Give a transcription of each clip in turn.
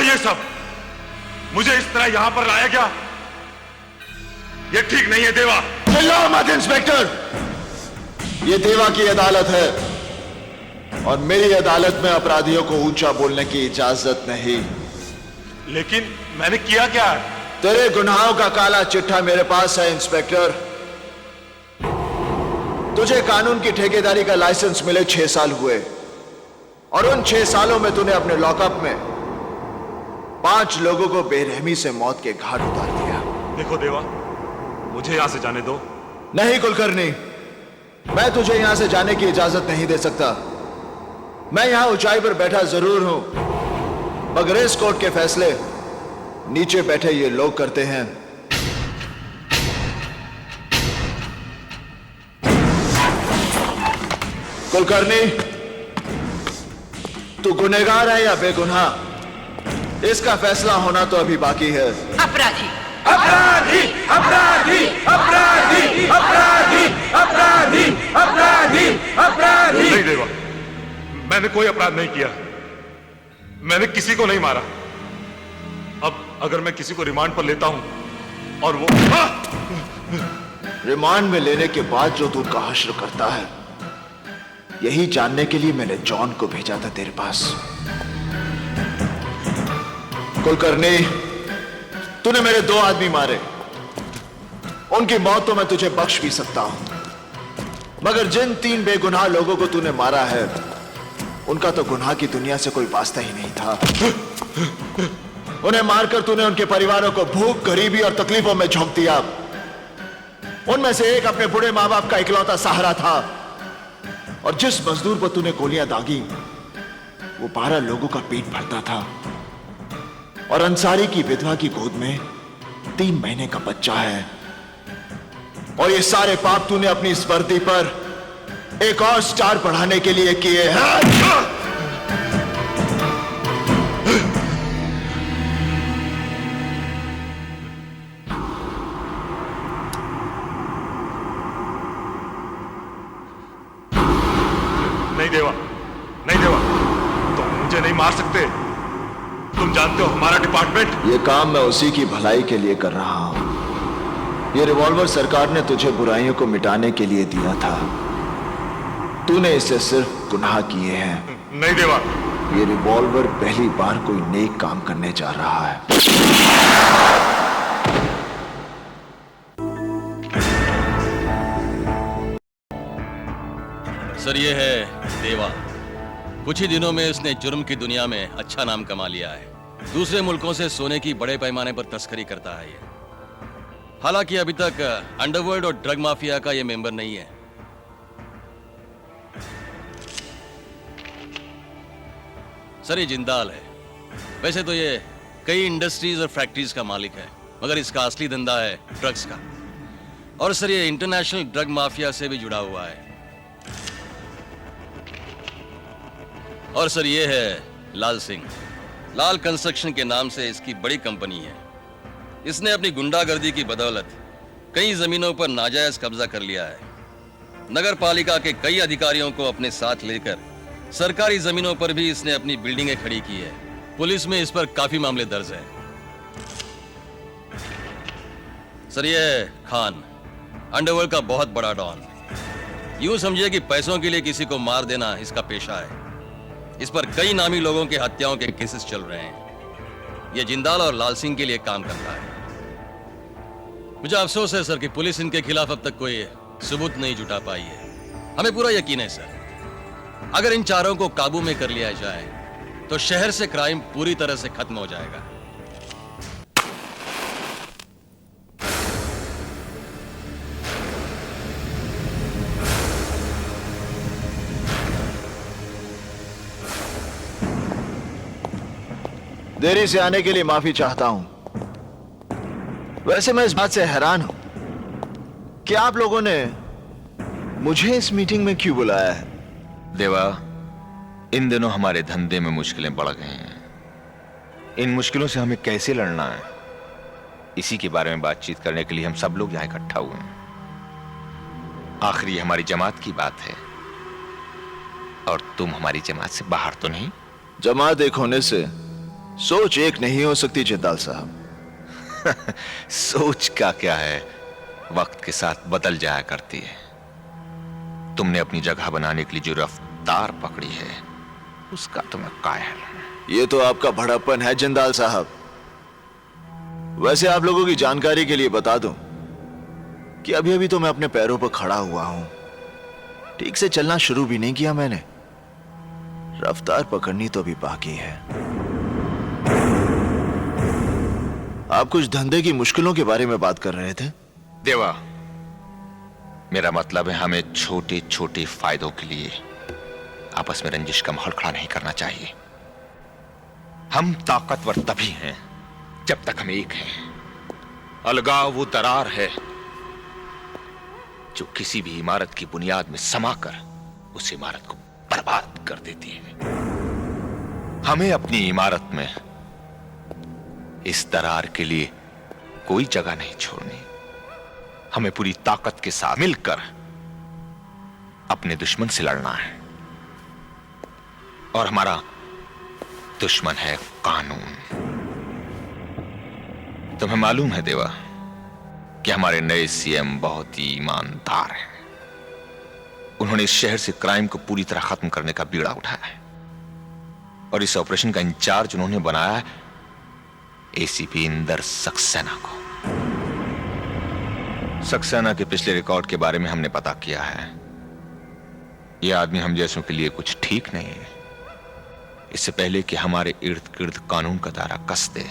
ये सब मुझे इस तरह यहां पर लाया गया, ये ठीक नहीं है देवा। चिल्लाओ मत इंस्पेक्टर, ये देवा की अदालत है और मेरी अदालत में अपराधियों को ऊंचा बोलने की इजाजत नहीं। लेकिन मैंने किया क्या? तेरे गुनाहों का काला चिट्ठा मेरे पास है इंस्पेक्टर। तुझे कानून की ठेकेदारी का लाइसेंस मिले 6 साल हुए और उन 6 सालों में तूने अपने लॉकअप में 5 लोगों को बेरहमी से मौत के घाट उतार दिया। देखो देवा, मुझे यहां से जाने दो। नहीं कुलकर्णी, मैं तुझे यहां से जाने की इजाजत नहीं दे सकता। मैं यहां ऊंचाई पर बैठा जरूर हूं, मगर इस कोर्ट के फैसले नीचे बैठे ये लोग करते हैं। कुलकर्णी, तू गुनहगार है या बेगुनाह, इसका फैसला होना तो अभी बाकी है। अपराधी अपराधी अपराधी अपराधी अपराधी अपराधी अपराधी अपराधी। नहीं देवा, मैंने कोई अपराध नहीं किया, मैंने किसी को नहीं मारा। अब अगर मैं किसी को रिमांड पर लेता हूं और वो रिमांड में लेने के बाद जो तू उनका हश्र करता है, यही जानने के लिए मैंने जॉन को भेजा था तेरे पास। कुलकर्णी, तूने मेरे 2 आदमी मारे, उनकी मौत तो मैं तुझे बख्श भी सकता हूं, मगर जिन 3 बेगुनाह लोगों को तूने मारा है, उनका तो गुनाह की दुनिया से कोई वास्ता ही नहीं था। उन्हें मारकर तूने उनके परिवारों को भूख, गरीबी और तकलीफों में झोंक दिया। उनमें से एक अपने बूढ़े मां बाप का इकलौता सहारा था और जिस मजदूर पर तूने गोलियां दागी, वो 12 लोगों का पेट भरता था और अंसारी की विधवा की गोद में 3 महीने का बच्चा है। और ये सारे पाप तूने अपनी इस वर्दी पर एक और स्टार बढ़ाने के लिए किए हैं। नहीं देवा, नहीं देवा, तुम मुझे नहीं मार सकते। तुम जानते हो हमारा डिपार्टमेंट। ये काम मैं उसी की भलाई के लिए कर रहा हूं। ये रिवॉल्वर सरकार ने तुझे बुराइयों को मिटाने के लिए दिया था, तूने इससे सिर्फ गुनाह किए हैं। नहीं देवा, ये रिवॉल्वर पहली बार कोई नेक काम करने जा रहा है। सर, ये है देवा। कुछ ही दिनों में इसने जुर्म की दुनिया में अच्छा नाम कमा लिया है। दूसरे मुल्कों से सोने की बड़े पैमाने पर तस्करी करता है ये। हालांकि अभी तक अंडरवर्ल्ड और ड्रग माफिया का ये मेंबर नहीं है। सर, ये जिंदाल है। वैसे तो ये कई इंडस्ट्रीज और फैक्ट्रीज का मालिक है, मगर इसका असली धंधा है ड्रग्स का। और सर, ये इंटरनेशनल ड्रग माफिया से भी जुड़ा हुआ है। और सर, ये है लाल सिंह। लाल कंस्ट्रक्शन के नाम से इसकी बड़ी कंपनी है। इसने अपनी गुंडागर्दी की बदौलत कई जमीनों पर नाजायज कब्जा कर लिया है। नगर पालिका के कई अधिकारियों को अपने साथ लेकर सरकारी जमीनों पर भी इसने अपनी बिल्डिंगें खड़ी की है। पुलिस में इस पर काफी मामले दर्ज हैं। सर, ये है खान, अंडरवर्ल्ड का बहुत बड़ा डॉन। यूं समझिए कि पैसों के लिए किसी को मार देना इसका पेशा है। इस पर कई नामी लोगों के हत्याओं के केसेस चल रहे हैं। यह जिंदाल और लाल सिंह के लिए काम करता है। मुझे अफसोस है सर कि पुलिस इनके खिलाफ अब तक कोई सबूत नहीं जुटा पाई है। हमें पूरा यकीन है सर, अगर इन चारों को काबू में कर लिया जाए तो शहर से क्राइम पूरी तरह से खत्म हो जाएगा। देरी से आने के लिए माफी चाहता हूं। वैसे मैं इस बात से हैरान हूं कि आप लोगों ने मुझे इस मीटिंग में क्यों बुलाया है। देवा, इन दिनों हमारे धंधे में मुश्किलें बढ़ गई हैं। इन मुश्किलों से हमें कैसे लड़ना है, इसी के बारे में बातचीत करने के लिए हम सब लोग यहां इकट्ठा हुए हैं। आखिर ये हमारी जमात की बात है, और तुम हमारी जमात से बाहर तो नहीं। जमात एक होने से सोच एक नहीं हो सकती जिंदाल साहब। सोच का क्या है, वक्त के साथ बदल जाया करती है। तुमने अपनी जगह बनाने के लिए जो रफ्तार पकड़ी है, उसका तुम्हें कायल हूं। ये तो आपका बड़प्पन है जिंदाल साहब। वैसे आप लोगों की जानकारी के लिए बता दूं कि अभी अभी तो मैं अपने पैरों पर खड़ा हुआ हूं। ठीक से चलना शुरू भी नहीं किया मैंने, रफ्तार पकड़नी तो भी बाकी है। आप कुछ धंधे की मुश्किलों के बारे में बात कर रहे थे। देवा, मेरा मतलब है हमें छोटे छोटे फायदों के लिए आपस में रंजिश का माहौल खड़ा नहीं करना चाहिए। हम ताकतवर तभी हैं जब तक हम एक हैं। अलगाव वो दरार है जो किसी भी इमारत की बुनियाद में समाकर उस इमारत को बर्बाद कर देती है। हमें अपनी इमारत में इस दरार के लिए कोई जगह नहीं छोड़नी। हमें पूरी ताकत के साथ मिलकर अपने दुश्मन से लड़ना है, और हमारा दुश्मन है कानून। तुम्हें मालूम है देवा कि हमारे नए सीएम बहुत ही ईमानदार हैं। उन्होंने इस शहर से क्राइम को पूरी तरह खत्म करने का बीड़ा उठाया है, और इस ऑपरेशन का इंचार्ज उन्होंने बनाया है एसीपी इंदर सक्सेना को। सक्सेना के पिछले रिकॉर्ड के बारे में हमने पता किया है। यह आदमी हम जैसों के लिए कुछ ठीक नहीं है। इससे पहले कि हमारे इर्द गिर्द कानून का दायरा कस दे,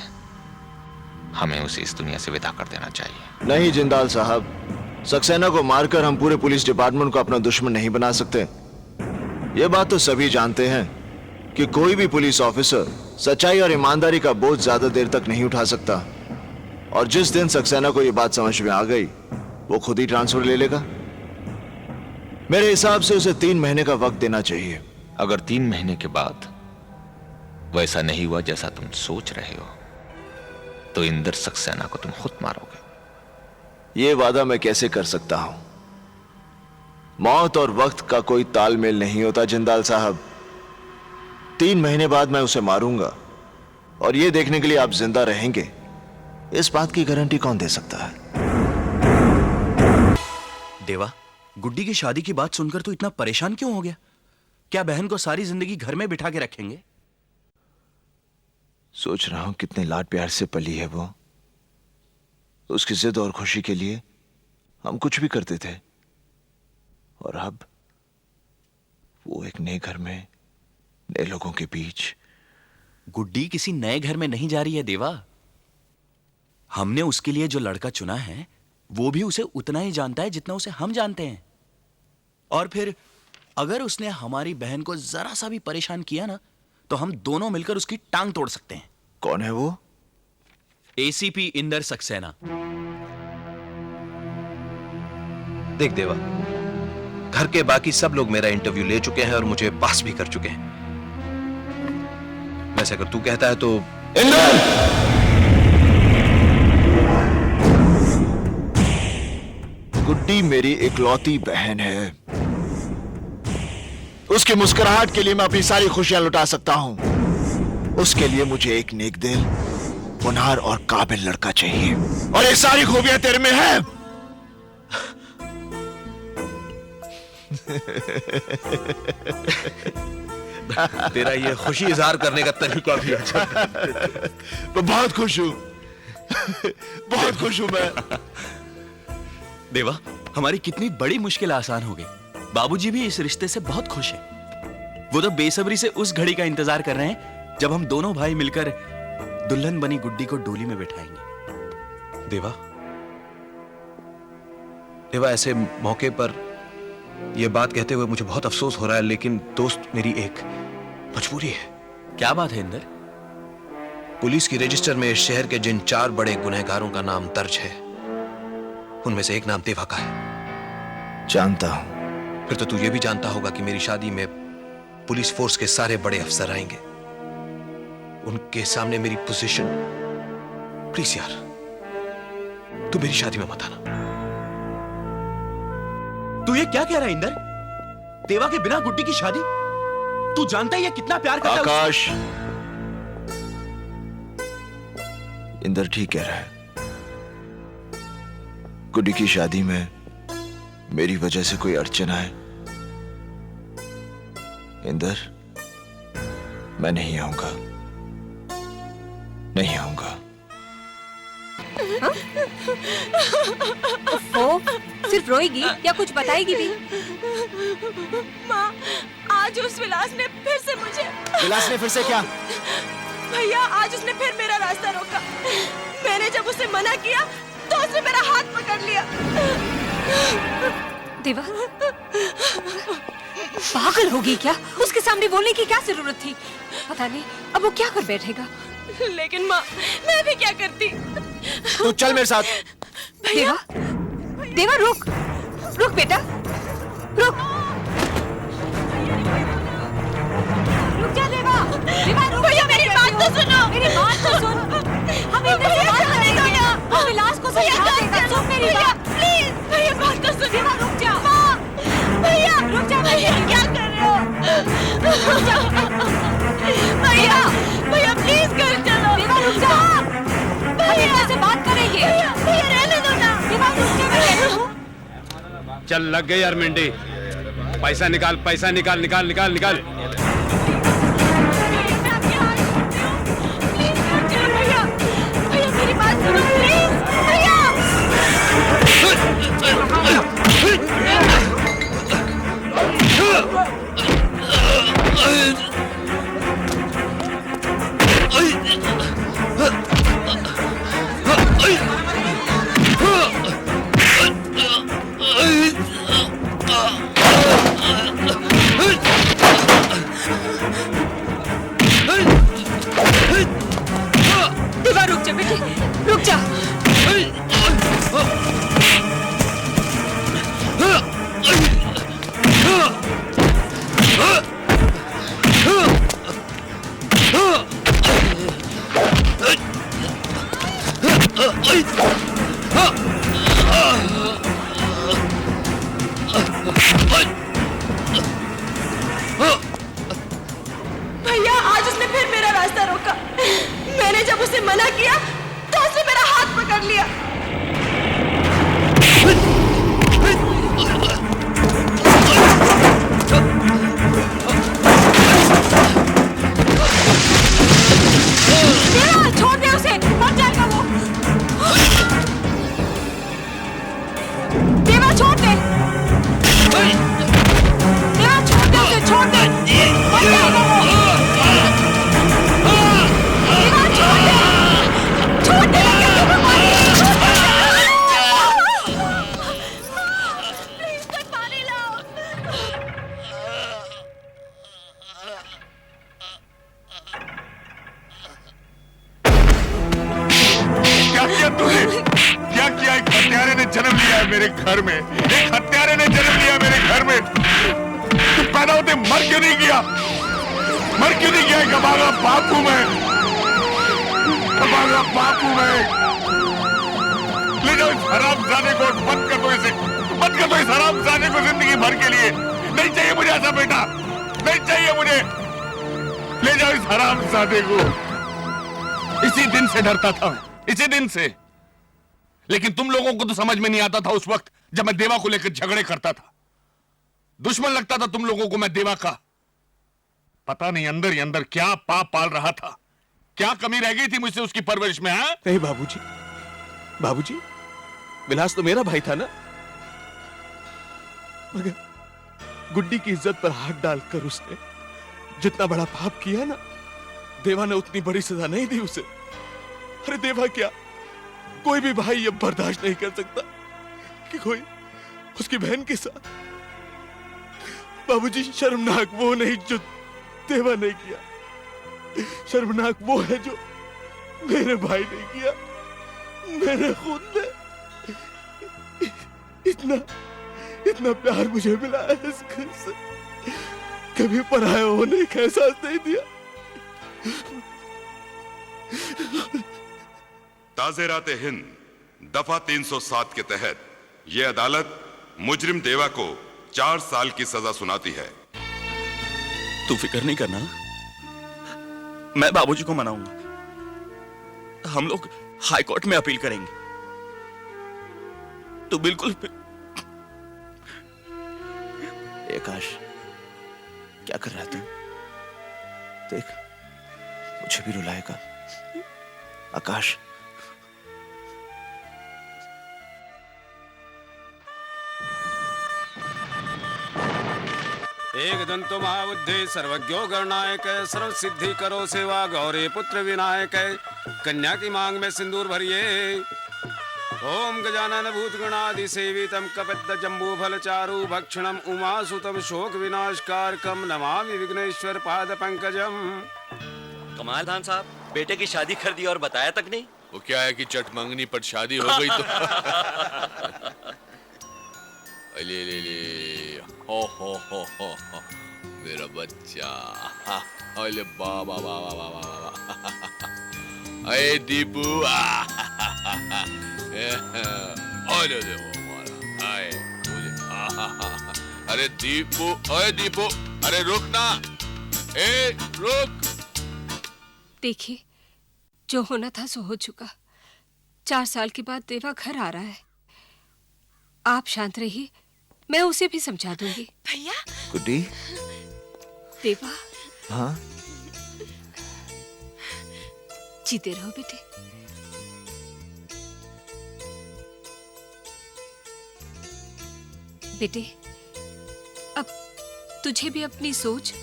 हमें उसे इस दुनिया से विदा कर देना चाहिए। नहीं जिंदाल साहब, सक्सेना को मारकर हम पूरे पुलिस डिपार्टमेंट को अपना दुश्मन नहीं बना सकते। यह बात तो सभी जानते हैं कि कोई भी पुलिस ऑफिसर सच्चाई और ईमानदारी का बोझ ज्यादा देर तक नहीं उठा सकता, और जिस दिन सक्सेना को यह बात समझ में आ गई, वो खुद ही ट्रांसफर ले लेगा। मेरे हिसाब से उसे 3 महीने का वक्त देना चाहिए। अगर 3 महीने के बाद वैसा नहीं हुआ जैसा तुम सोच रहे हो, तो इंदर सक्सेना को तुम खुद मारोगे। यह वादा मैं कैसे कर सकता हूं? मौत और वक्त का कोई तालमेल नहीं होता जिंदाल साहब। 3 महीने बाद मैं उसे मारूंगा, और यह देखने के लिए आप जिंदा रहेंगे, इस बात की गारंटी कौन दे सकता है? देवा, गुड्डी की शादी की बात सुनकर तू इतना परेशान क्यों हो गया? क्या बहन को सारी जिंदगी घर में बिठा के रखेंगे? सोच रहा हूं कितने लाड प्यार से पली है वो। उसकी जिद और खुशी के लिए हम कुछ भी करते थे, और अब वो एक नए घर में नए लोगों के बीच। गुड्डी किसी नए घर में नहीं जा रही है देवा। हमने उसके लिए जो लड़का चुना है, वो भी उसे उतना ही जानता है जितना उसे हम जानते हैं। और फिर अगर उसने हमारी बहन को जरा सा भी परेशान किया ना, तो हम दोनों मिलकर उसकी टांग तोड़ सकते हैं। कौन है वो? एसीपी इंदर सक्सेना। देख देवा, घर के बाकी सब लोग मेरा इंटरव्यू ले चुके हैं और मुझे पास भी कर चुके हैं। वैसे अगर तू कहता है तो। गुड्डी मेरी इकलौती बहन है। उसकी मुस्कुराहट के लिए मैं अपनी सारी खुशियां लुटा सकता हूं। उसके लिए मुझे एक नेक दिल, होनहार और काबिल लड़का चाहिए, और ये सारी खूबियां तेरे में है। तेरा ये खुशी इजहार करने का तरीका भी अच्छा है। मैं बहुत खुश हूं। बहुत खुश हूं मैं। देवा, हमारी कितनी बड़ी मुश्किल आसान हो गई। बाबूजी भी इस रिश्ते से बहुत खुश हैं। वो तो बेसब्री से उस घड़ी का इंतजार कर रहे हैं जब हम दोनों भाई मिलकर दुल्हन बनी गुड्डी को डोली में बैठाएंगे। देवा, देवा, ऐसे मौके पर यह बात कहते हुए मुझे बहुत अफसोस हो रहा है, लेकिन दोस्त, मेरी एक मजबूरी है। क्या बात है इंदर? पुलिस की रजिस्टर में इस शहर के जिन 4 बड़े गुनहगारों का नाम दर्ज है, उनमें से एक नाम देवा का है। जानता हूं। फिर तो तू ये भी जानता होगा कि मेरी शादी में पुलिस फोर्स के सारे बड़े अफसर आएंगे। उनके सामने मेरी पोजीशन, प्लीज यार, तू मेरी शादी में मत आना। तू ये क्या कह रहा है इंदर? देवा के बिना गुड्डी की शादी? तू जानता है ये कितना प्यार करता है आकाश, इंदर ठीक कह रहा है। गुड्डी की शादी में मेरी वजह से कोई अड़चन आए, इंदर, मैं नहीं आऊंगा, नहीं आऊंगा। वो सिर्फ रोएगी या कुछ बताएगी भी? माँ, आज उस विलास ने फिर से मुझे। विलास ने फिर से क्या? भैया, आज उसने फिर मेरा रास्ता रोका। मैंने जब उसे मना किया तो उसने मेरा हाथ पकड़ लिया। देवा, पागल होगी क्या? उसके सामने बोलने की क्या जरूरत थी? पता नहीं अब वो क्या कर बैठेगा। लेकिन माँ, मैं भी क्या करती? तू चल मेरे साथ। देवा, देवा रुक, रुक बेटा, रुक। रुक जा देवा, देवा रुक। भैया, मेरी बात तो सुनो। मेरी बात तो सुन। हम इधर से बात करेंगे। हम विलास को समझा देगा। सुन मेरी बात, प्लीज। भैया, बात तो सुनो। देवा रुक जा। भैया, रुक जा। भैया, क्या कर रहे हो? भैया, भैया, प्लीज घर चलो। देवा रुक जा। हम इधर से बात करेंगे। भैया, रहने दो ना। देवा रुक जा, मैं कहती हूँ। चल, लग गई यार मिंटी। पैसा निकाल, पैसा निकाल, निकाल, निकाल, निकाल। भैया, भैया, मेरी बात सुनो प्लीज। भैया, देवा रुक जा बेटे, रुक जा। भैया, आज उसने फिर मेरा रास्ता रोका। मैंने जब उसे मना किया तो उसने मेरा हाथ पकड़ लिया। देवा, छोड़ दे उसे, मर जाएगा वो। देवा, छोड़ दे। देवा, छोड़ दे उसे, छोड़ दे, मर जाएगा वो। देवा, छोड़ दे, छोड़ दे, प्लीज कोई पानी लाओ। क्या किया तूने? क्या किया? एक हत्यारे ने जन्म लिया है मेरे घर में। एक हत्यारे ने जन्म लिया मेरे घर में। तू पैदा होते मर क्यों नहीं गया? मर क्यों नहीं गया? गवारा बाप हूं मैं, गवारा बाप हूं मैं। ले जाओ इस हरामजादे को, बंद कर दो इसे, बंद कर दो इस हरामजादे को जिंदगी भर के लिए। नहीं चाहिए मुझे ऐसा बेटा, नहीं चाहिए मुझे। ले जाओ इस हरामजादे को। इसी दिन से डरता था मैं, इसी दिन से। लेकिन तुम लोगों को तो समझ में नहीं आता था उस वक्त जब मैं देवा को लेकर झगड़े करता था। दुश्मन लगता था तुम लोगों को मैं देवा का। पता नहीं अंदर ही अंदर क्या पाप पाल रहा था, क्या कमी रह गई थी मुझसे उसकी परवरिश में। हाँ, नहीं बाबूजी, बाबूजी, विलास तो मेरा भाई था ना। मगर गुड्डी की इज्जत पर हाथ डालकर उसने जितना बड़ा पाप किया ना, देवा ने उतनी बड़ी सजा नहीं दी उसे। अरे देवा क्या, कोई भी भाई ये बर्दाश्त नहीं कर सकता कि कोई उसकी बहन के साथ। बाबूजी, शर्मनाक वो नहीं जो देवा ने किया, शर्मनाक वो है जो मेरे भाई ने किया, मेरे खुद ने। इतना प्यार मुझे मिला है इस घर से, कभी पराया होने का एहसास नहीं दिया। ताज़ेरात हिंद दफा 307 के तहत यह अदालत मुजरिम देवा को 4 साल की सजा सुनाती है। तू फिक्र नहीं करना, मैं बाबूजी को मनाऊंगा। हम लोग हाई कोर्ट में अपील करेंगे। तू बिल्कुल आकाश, क्या कर रहा तू? देख, मुझे भी रुलाएगा आकाश। एक दंतो महाबुद्धि सर्वज्ञो गणनायक सर्व सिद्धि करो सेवा गौरी पुत्र विनायक। कन्या की मांग में सिंदूर भरिए। ओम गजानन भूत गणादि सेवितम कपित जम्बू फल चारु भक्षणम उमासुतम शोक विनाशकारकम नमामि विघ्नेश्वर पाद पंकजम। कमाल खान साहब, बेटे की शादी कर दी और बताया तक नहीं। वो क्या है कि चट मंगनी पर शादी हो गई तो ले ले ले, हो मेरा बच्चा, अरे बाबा बाबा बाबा बाबा, अरे दीपू, अरे देखो हमारा, अरे दीपू, अरे रुक ना, रुक। देखिए, जो होना था सो हो चुका। 4 साल के बाद देवा घर आ रहा है। आप शांत रहिए, मैं उसे भी समझा दूंगी। भैया। गुड्डी। देवा। हाँ? जीते रहो बेटे। बेटे, अब तुझे भी अपनी सोच,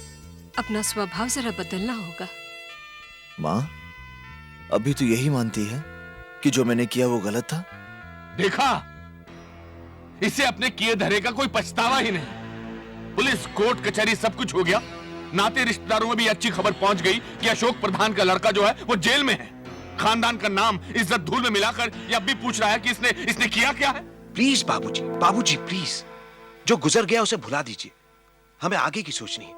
अपना स्वभाव जरा बदलना होगा। माँ, अभी तो यही मानती है कि जो मैंने किया वो गलत था? देखा, इसे अपने किए धरे का कोई पछतावा ही नहीं। पुलिस, कोर्ट कचहरी सब कुछ हो गया, नाते रिश्तेदारों में भी अच्छी खबर पहुंच गई कि अशोक प्रधान का लड़का जो है वो जेल में है। खानदान का नाम इज्जत धूल में मिलाकर ये अब भी पूछ रहा है कि इसने किया क्या है। प्लीज बाबूजी, बाबूजी प्लीज, जो गुजर गया उसे भुला दीजिए। हमें आगे की सोचनी है।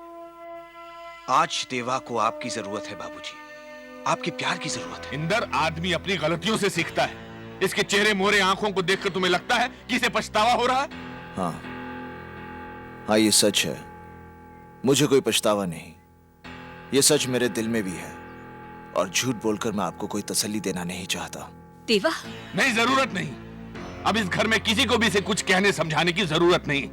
आज देवा को आपकी जरूरत है बाबूजी, आपके प्यार की जरूरत है। इंदर, आदमी अपनी गलतियों से सीखता है। इसके चेहरे मोहरे आंखों को देखकर तुम्हें लगता है कि इसे पछतावा हो रहा है? हाँ, ये सच है। मुझे कोई पछतावा नहीं। ये सच मेरे दिल में भी है, और झूठ बोलकर मैं आपको कोई तसल्ली देना नहीं चाहता। देवा, नहीं, जरूरत नहीं। अब इस घर में किसी को भी इसे कुछ कहने समझाने की जरूरत नहीं।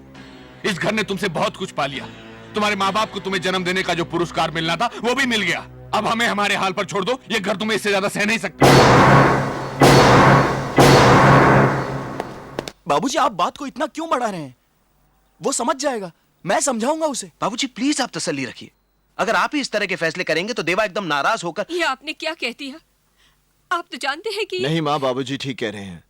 इस घर ने तुमसे बहुत कुछ पा लिया। तुम्हारे माँ बाप को तुम्हें जन्म देने का जो पुरस्कार मिलना था वो भी मिल गया। अब हमें हमारे हाल पर छोड़ दो। ये घर तुम्हें इससे ज्यादा सह नहीं सकता। बाबूजी, आप बात को इतना क्यों बढ़ा रहे हैं? वो समझ जाएगा, मैं समझाऊंगा उसे। बाबूजी प्लीज आप तसल्ली रखिए। अगर आप ही इस तरह के फैसले करेंगे तो देवा एकदम नाराज होकर। ये आपने क्या कह दिया? आप तो जानते हैं कि नहीं माँ, बाबूजी ठीक कह रहे हैं।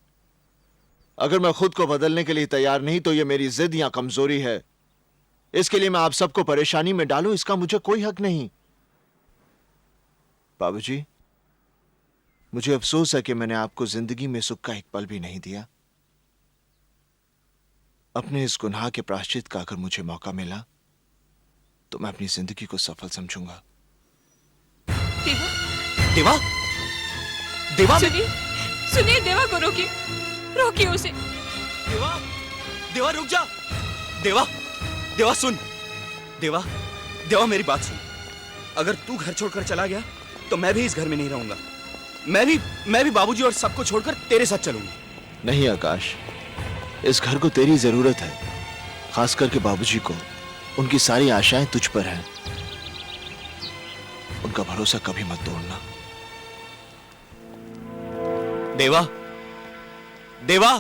अगर मैं खुद को बदलने के लिए तैयार नहीं तो ये मेरी जिद या कमजोरी है। इसके लिए मैं आप सबको परेशानी में डालूं, इसका मुझे कोई हक नहीं। बाबूजी, मुझे अफसोस है कि मैंने आपको जिंदगी में सुख का एक पल भी नहीं दिया। अपने इस गुनाह के प्रायश्चित का अगर मुझे मौका मिला तो मैं अपनी जिंदगी को सफल समझूंगा। देवा, देवा, देवा, सुनिए, देवा को रोकिए, रोकिए उसे। देवा, देवा रुक जा। देवा, देवा सुन। देवा, देवा मेरी बात सुन। अगर तू घर छोड़कर चला गया तो मैं भी इस घर में नहीं रहूंगा। मैं भी बाबूजी और सबको छोड़कर तेरे साथ चलूंगा। नहीं आकाश, इस घर को तेरी जरूरत है, खास करके बाबूजी को। उनकी सारी आशाएं तुझ पर हैं। उनका भरोसा कभी मत तोड़ना। देवा, देवा,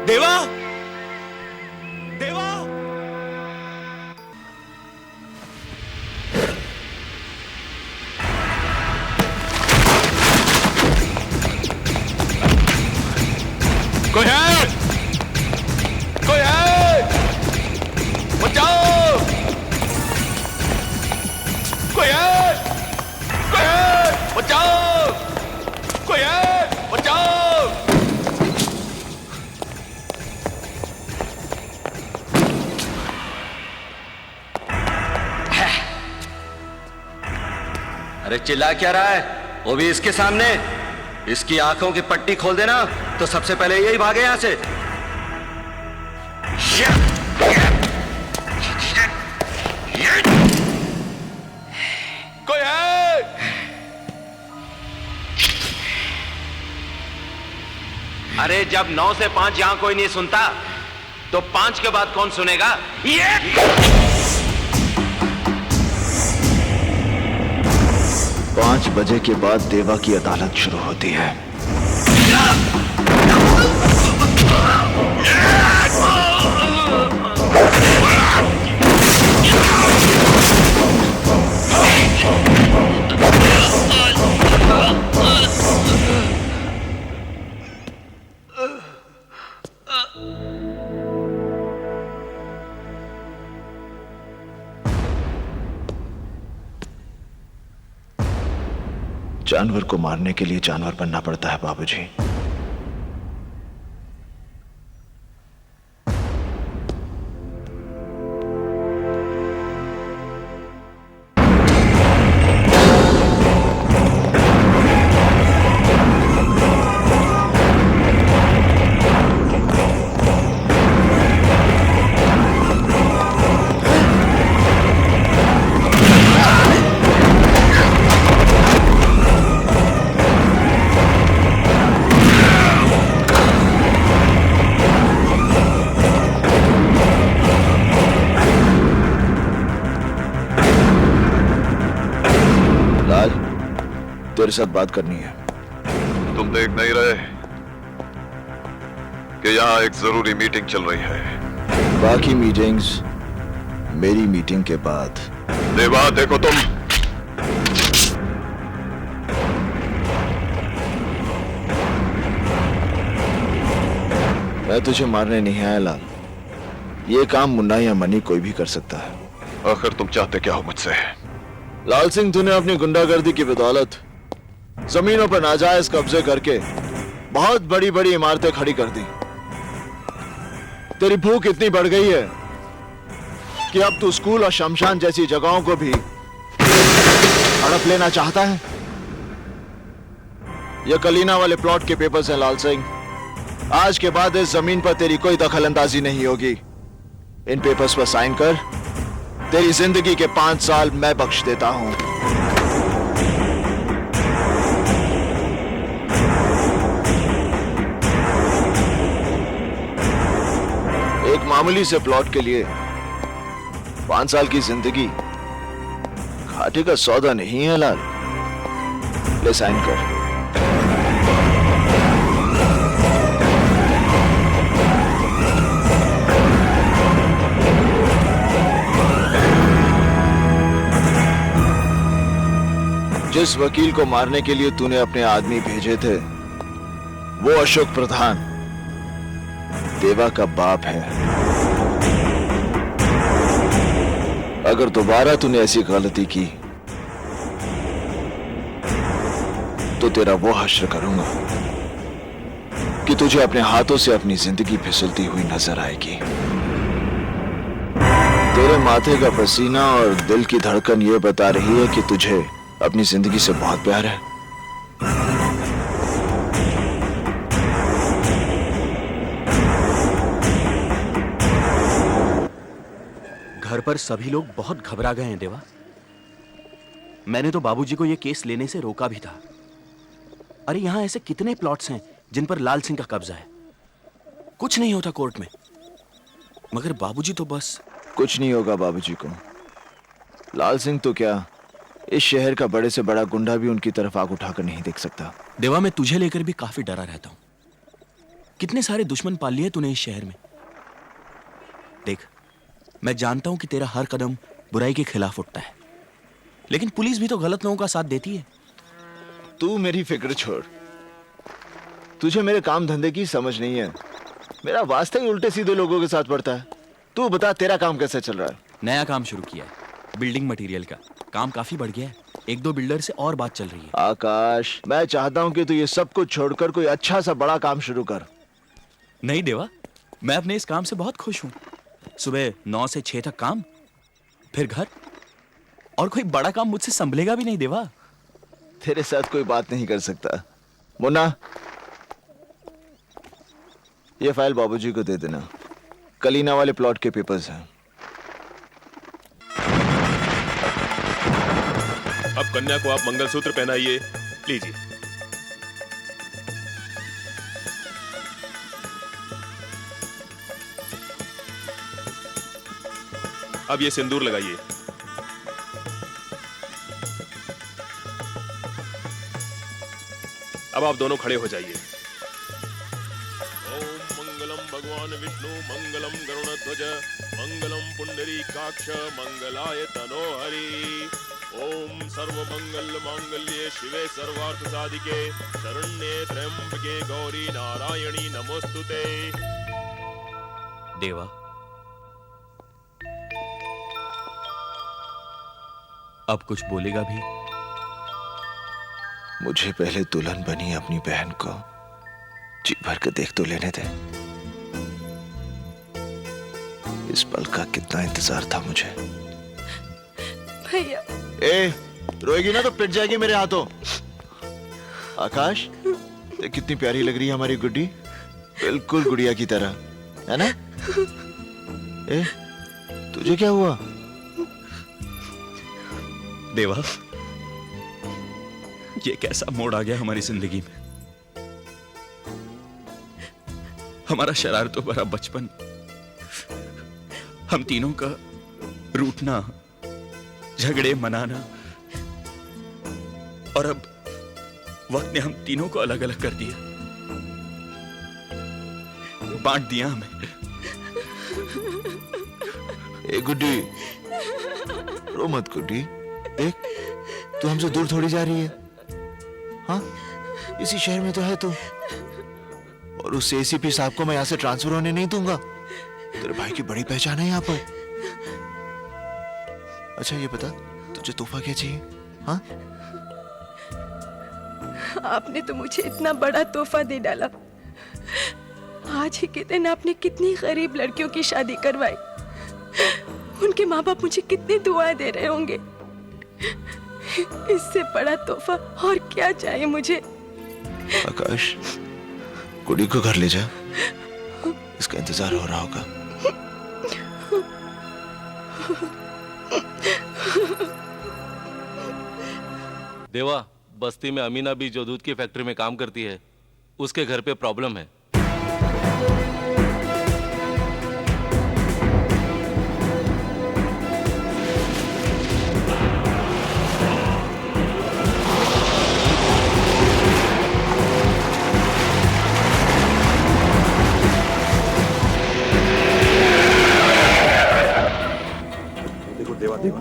देवा, कोई है? कोई है? बचाओ! कोई है? कोई है? बचाओ! कोई है? बचाओ! अरे चिल्ला क्या रहा है? वो भी इसके सामने। इसकी आंखों की पट्टी खोल देना तो सबसे पहले यही भागे यहां से। कोई है? अरे जब 9 से 5 यहां कोई नहीं सुनता तो 5 के बाद कौन सुनेगा? ये 5 बजे के बाद देवा की अदालत शुरू होती है। जानवर को मारने के लिए जानवर बनना पड़ता है बाबूजी। तेरे साथ बात करनी है। तुम देख नहीं रहे कि यहाँ एक जरूरी मीटिंग चल रही है? बाकी मीटिंग्स मेरी मीटिंग के बाद। देवा देखो तुम, मैं तुझे मारने नहीं आया लाल। ये काम मुन्ना या मनी कोई भी कर सकता है। आखिर तुम चाहते क्या हो मुझसे? लाल सिंह, तूने अपनी गुंडागर्दी की बदौलत जमीनों पर नाजायज कब्जे करके बहुत बड़ी बड़ी इमारतें खड़ी कर दी। तेरी भूख इतनी बढ़ गई है कि अब तू स्कूल और शमशान जैसी जगहों को भी हड़प लेना चाहता है। ये कलीना वाले प्लॉट के पेपर्स हैं लाल सिंह। आज के बाद इस जमीन पर तेरी कोई दखल अंदाजी नहीं होगी। इन पेपर्स पर साइन कर। तेरी जिंदगी के 5 साल मैं बख्श देता हूं। एक मामूली से प्लॉट के लिए 5 साल की जिंदगी घाटे का सौदा नहीं है लाल। ले साइन कर। जिस वकील को मारने के लिए तूने अपने आदमी भेजे थे वो अशोक प्रधान देवा का बाप है। अगर दोबारा तूने ऐसी गलती की तो तेरा वो हश्र करूंगा कि तुझे अपने हाथों से अपनी जिंदगी फिसलती हुई नजर आएगी। तेरे माथे का पसीना और दिल की धड़कन ये बता रही है कि तुझे अपनी जिंदगी से बहुत प्यार है। घर पर सभी लोग बहुत घबरा गए हैं देवा। मैंने तो बाबूजी को यह केस लेने से रोका भी था। अरे यहां ऐसे कितने प्लॉट्स हैं जिन पर लाल सिंह का कब्जा है। कुछ नहीं होता कोर्ट में, मगर बाबूजी तो बस। कुछ नहीं होगा बाबूजी को। लाल सिंह तो क्या, इस शहर का बड़े से बड़ा गुंडा भी उनकी तरफ आग उठाकर नहीं देख सकता। देवा, मैं तुझे लेकर भी काफी डरा रहता हूं। कितने सारे दुश्मन पाल लिए तूने इस शहर में। देख, मैं जानता हूं कि तेरा हर कदम बुराई के खिलाफ उठता है, लेकिन पुलिस भी तो गलत लोगों का साथ देती है। तू मेरी फिक्र छोड़। तुझे मेरे काम धंधे की समझ नहीं है। मेरा वास्ता ही उल्टे सीधे लोगों के साथ पड़ता है। तू बता तेरा काम कैसे चल रहा है? नया काम शुरू किया है, बिल्डिंग मटेरियल का काम काफी बढ़ गया है। एक दो बिल्डर से और बात चल रही है। आकाश, मैं चाहता हूँ कि तू ये सब कुछ छोड़कर कोई अच्छा सा बड़ा काम शुरू कर। नहीं देवा, मैं अपने इस काम से बहुत खुश हूँ। सुबह 9 से 6 तक काम, फिर घर, और कोई बड़ा काम मुझसे संभलेगा भी नहीं देवा। तेरे साथ कोई बात नहीं कर सकता। मुन्ना, ये फाइल बाबूजी को दे देना। कलीना वाले प्लॉट के पेपर्स हैं। अब कन्या को आप मंगलसूत्र पहनाइए, लीजिए। अब ये सिंदूर लगाइए। अब आप दोनों खड़े हो जाइए। ओम मंगलम भगवान विष्णु, मंगलम गरुड़ध्वज, मंगलम पुंडरीकाक्ष, मंगलाय तनोहरि। ओम सर्वमंगल मांगल्ये शिवे सर्वार्थ साधिके, शरण्ये त्र्यंबके गौरी नारायणी नमोस्तुते। देवा, अब कुछ बोलेगा भी? मुझे पहले दुल्हन बनी अपनी बहन को जी भर के देख तो लेने दे। इस पल का कितना इंतजार था मुझे। भैया, ए, रोएगी ना तो पिट जाएगी मेरे हाथों। आकाश, देख कितनी प्यारी लग रही है हमारी गुड्डी, बिल्कुल गुड़िया की तरह, है ना? ए, तुझे क्या हुआ? देवा, ये कैसा मोड़ आ गया हमारी जिंदगी में। हमारा शरारतों भरा बचपन, हम तीनों का रूठना, झगड़े मनाना, और अब वक्त ने हम तीनों को अलग अलग कर दिया, बांट दिया हमें। ए गुड्डी, रो मत गुड्डी। देख, तू हमसे दूर थोड़ी जा रही है। हाँ, इसी शहर में तो है तू। और उस एसीपी साहब को मैं यहां से ट्रांसफर होने नहीं दूंगा। तेरे भाई की बड़ी पहचान है यहाँ पर। अच्छा ये बता, तुझे तोहफा क्या चाहिए? हाँ? आपने तो मुझे इतना बड़ा तोहफा दे डाला। आज ही के दिन आपने कितनी गरीब लड़कियों की शादी करवाई। उनके माँ बाप मुझे कितनी दुआएं दे रहे होंगे। इससे बड़ा तोहफा और क्या चाहिए मुझे? आकाश, गुड्डी को घर ले जा, इसका इंतजार हो रहा होगा। देवा, बस्ती में अमीना भी जो दूध की फैक्ट्री में काम करती है, उसके घर पे प्रॉब्लम है। देखो देवा, देवा,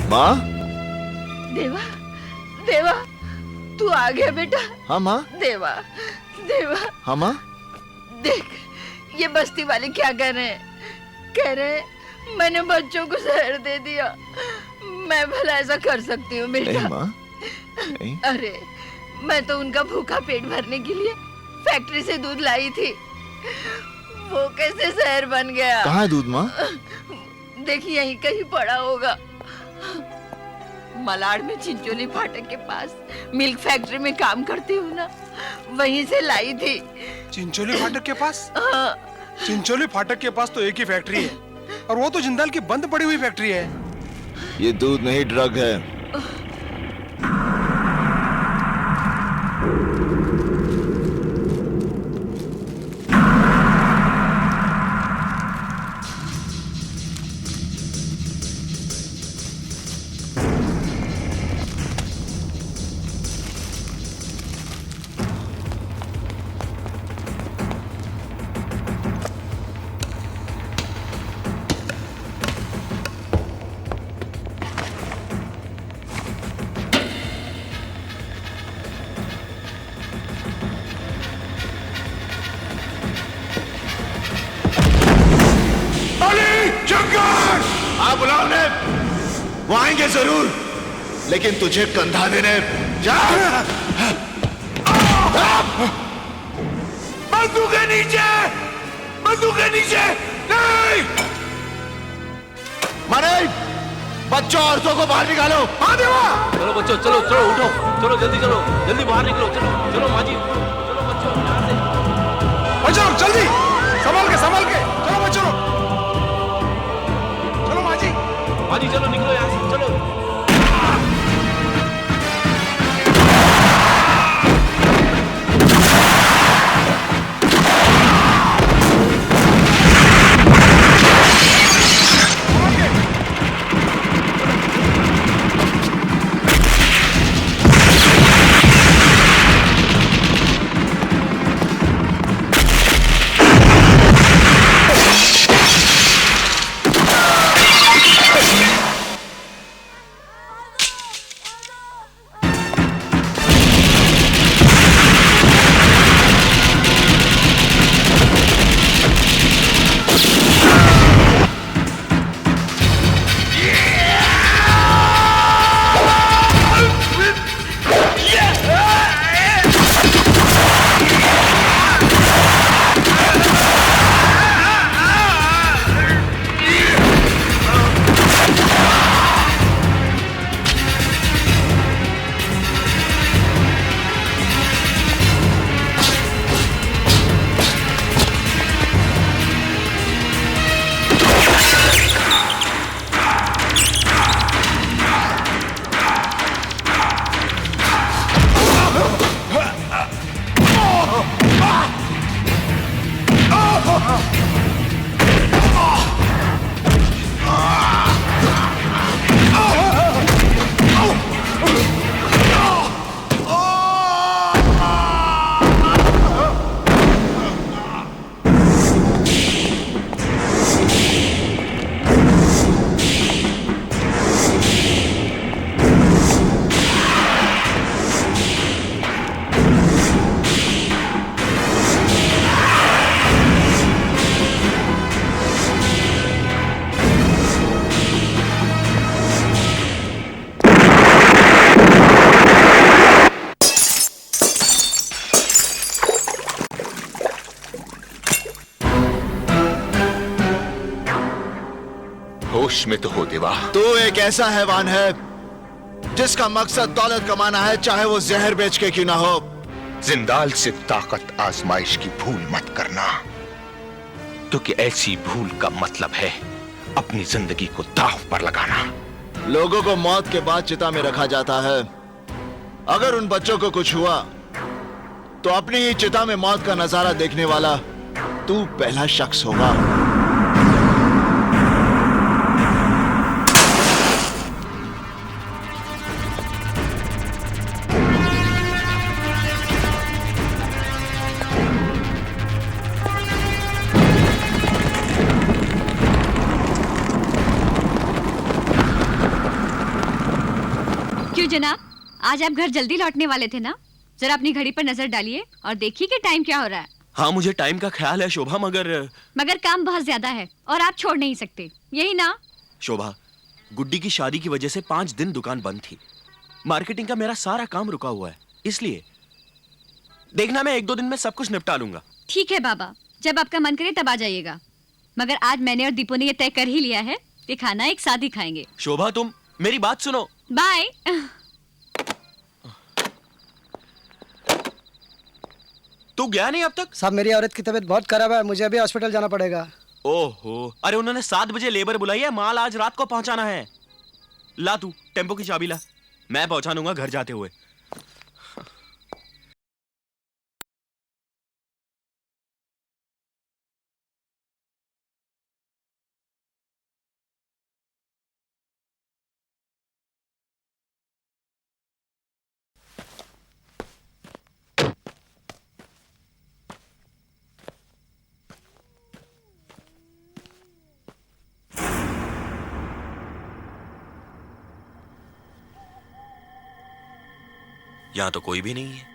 माँ? देवा, देवा, तू आ गया बेटा। हाँ माँ। देवा, देवा। हाँ माँ। देख, ये बस्ती वाले क्या कह रहे हैं? कह रहे हैं मैंने बच्चों को जहर दे दिया। मैं भला ऐसा कर सकती हूँ बेटा? नहीं माँ, नहीं। अरे, मैं तो उनका भूखा पेट भरने के लिए फैक्ट्री से दूध लाई थी। वो कैसे जहर बन गया? कहाँ है दूध माँ? देखिए, यहीं कहीं पड़ा होगा। मलाड में चिंचोली फाटक के पास मिल्क फैक्ट्री में काम करती हूँ ना, वहीं से लाई थी। चिंचोली फाटक के पास? हाँ। चिंचोली फाटक के पास तो एक ही फैक्ट्री है, और वो तो जिंदाल की बंद पड़ी हुई फैक्ट्री है। ये दूध नहीं, ड्रग है। वो आएंगे जरूर, लेकिन तुझे कंधा देने जा। बंदूक के नीचे, बंदूक के नीचे नहीं। मारे बच्चों औरतों को बाहर निकालो। हाँ देवा। चलो बच्चों, चलो चलो, उठो, चलो जल्दी चलो, जल्दी बाहर निकलो, चलो चलो माँ जी, चलो बच्चों यहाँ से। बच्चों जल्दी, संभाल के चलो बच्चों, चलो माँ जी चलो निकलो यहाँ से, चलो। होश में तो हो देवा। तू एक ऐसा हैवान है जिसका मकसद दौलत कमाना है, चाहे वो जहर बेच के क्यों ना हो। जिंदाल से ताकत आजमाइश की भूल मत करना, क्योंकि ऐसी भूल का मतलब है अपनी जिंदगी को दांव पर लगाना। लोगों को मौत के बाद चिता में रखा जाता है। अगर उन बच्चों को कुछ हुआ तो अपनी ही चिता में मौत का नजारा देखने वाला तू पहला शख्स होगा। क्यों जनाब, आज आप घर जल्दी लौटने वाले थे ना? जरा अपनी घड़ी पर नजर डालिए और देखिए कि टाइम क्या हो रहा है। हाँ, मुझे टाइम का ख्याल है शोभा, मगर काम बहुत ज्यादा है और आप छोड़ नहीं सकते, यही ना? शोभा, गुड्डी की शादी की वजह से 5 दिन दुकान बंद थी। मार्केटिंग का मेरा सारा काम रुका हुआ है, इसलिए देखना मैं 1-2 दिन में सब कुछ निपटा लूंगा। ठीक है बाबा, जब आपका मन करे तब आ जाइएगा। मगर आज मैंने और दीपू ने ये तय कर ही लिया है कि खाना एक साथ ही खाएंगे। शोभा, तुम मेरी बात सुनो। बाय। तू गया नहीं अब तक? साहब, मेरी औरत की तबीयत बहुत खराब है, मुझे अभी हॉस्पिटल जाना पड़ेगा। ओहो, अरे उन्होंने 7 बजे लेबर बुलाई है, माल आज रात को पहुंचाना है। ला तू टेम्पो की चाबी ला, मैं पहुंचा दूंगा घर जाते हुए। यहां तो कोई भी नहीं है।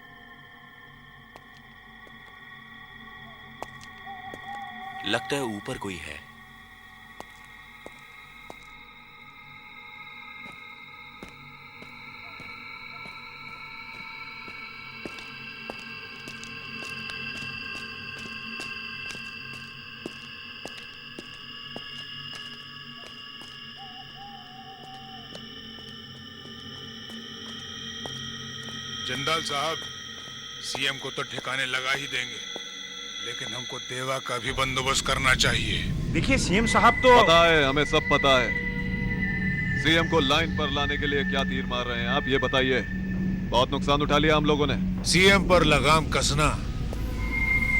लगता है ऊपर कोई है। जिंदाल साहब, सीएम को तो ठिकाने लगा ही देंगे, लेकिन हमको देवा का भी बंदोबस्त करना चाहिए। देखिए सीएम साहब तो पता है, हमें सब पता है। सीएम को लाइन पर लाने के लिए क्या तीर मार रहे हैं आप, ये बताइए। बहुत नुकसान उठा लिया हम लोगों ने। सीएम पर लगाम कसना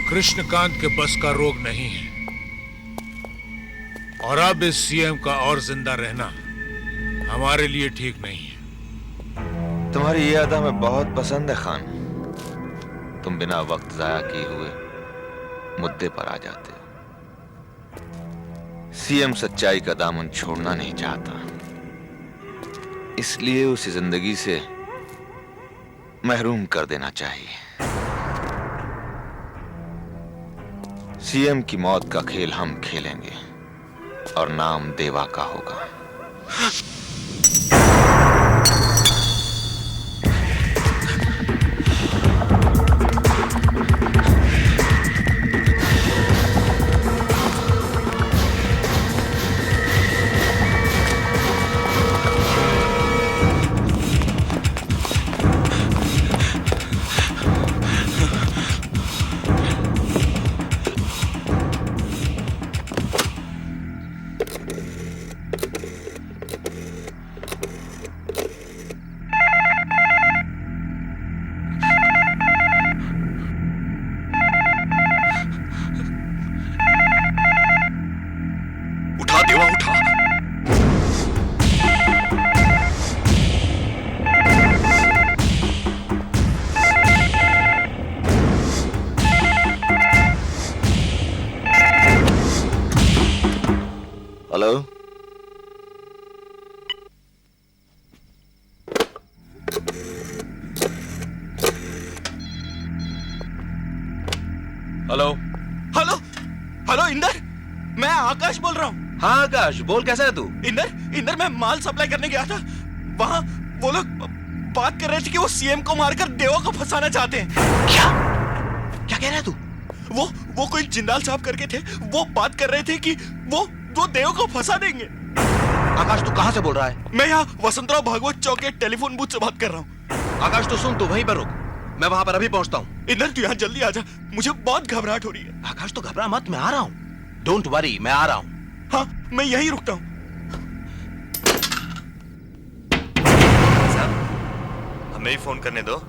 कृष्णकांत के बस का रोग नहीं है, और अब इस सीएम का और जिंदा रहना हमारे लिए ठीक नहीं है। तुम्हारी ये अदा हमें बहुत पसंद है खान। तुम बिना वक्त जाया किए हुए मुद्दे पर आ जाते हो। सीएम सच्चाई का दामन छोड़ना नहीं चाहता, इसलिए उसे जिंदगी से महरूम कर देना चाहिए। सीएम की मौत का खेल हम खेलेंगे और नाम देवा का होगा। Hello, hello hello hello Inder, मैं आकाश बोल रहा हूँ। हाँ आकाश बोल, कैसा है तू? इंदर मैं माल सप्लाई करने गया था, वहाँ वो लोग बात कर रहे थे कि वो सीएम को मारकर देवा को फंसाना चाहते हैं। क्या कह रहा है तू? वो कोई जिंदाल साहब करके थे, वो बात कर रहे थे कि वो देव को फंसा देंगे। आकाश तू कहाँ से बोल रहा है? मैं यहाँ वसंतराव भागवत चौक के टेलीफोन बूथ से बात कर रहा हूँ। आकाश तो सुन, तू वहीं पर रुक, मैं वहां पर अभी पहुंचता हूँ। इंदर तू यहाँ जल्दी आ जा, मुझे बहुत घबराहट हो रही है। आकाश तो घबरा मत, मैं आ रहा हूँ। डोंट वरी, मैं आ रहा हूँ। हाँ मैं यहीं रुकता हूँ। हमें ही फोन करने दो।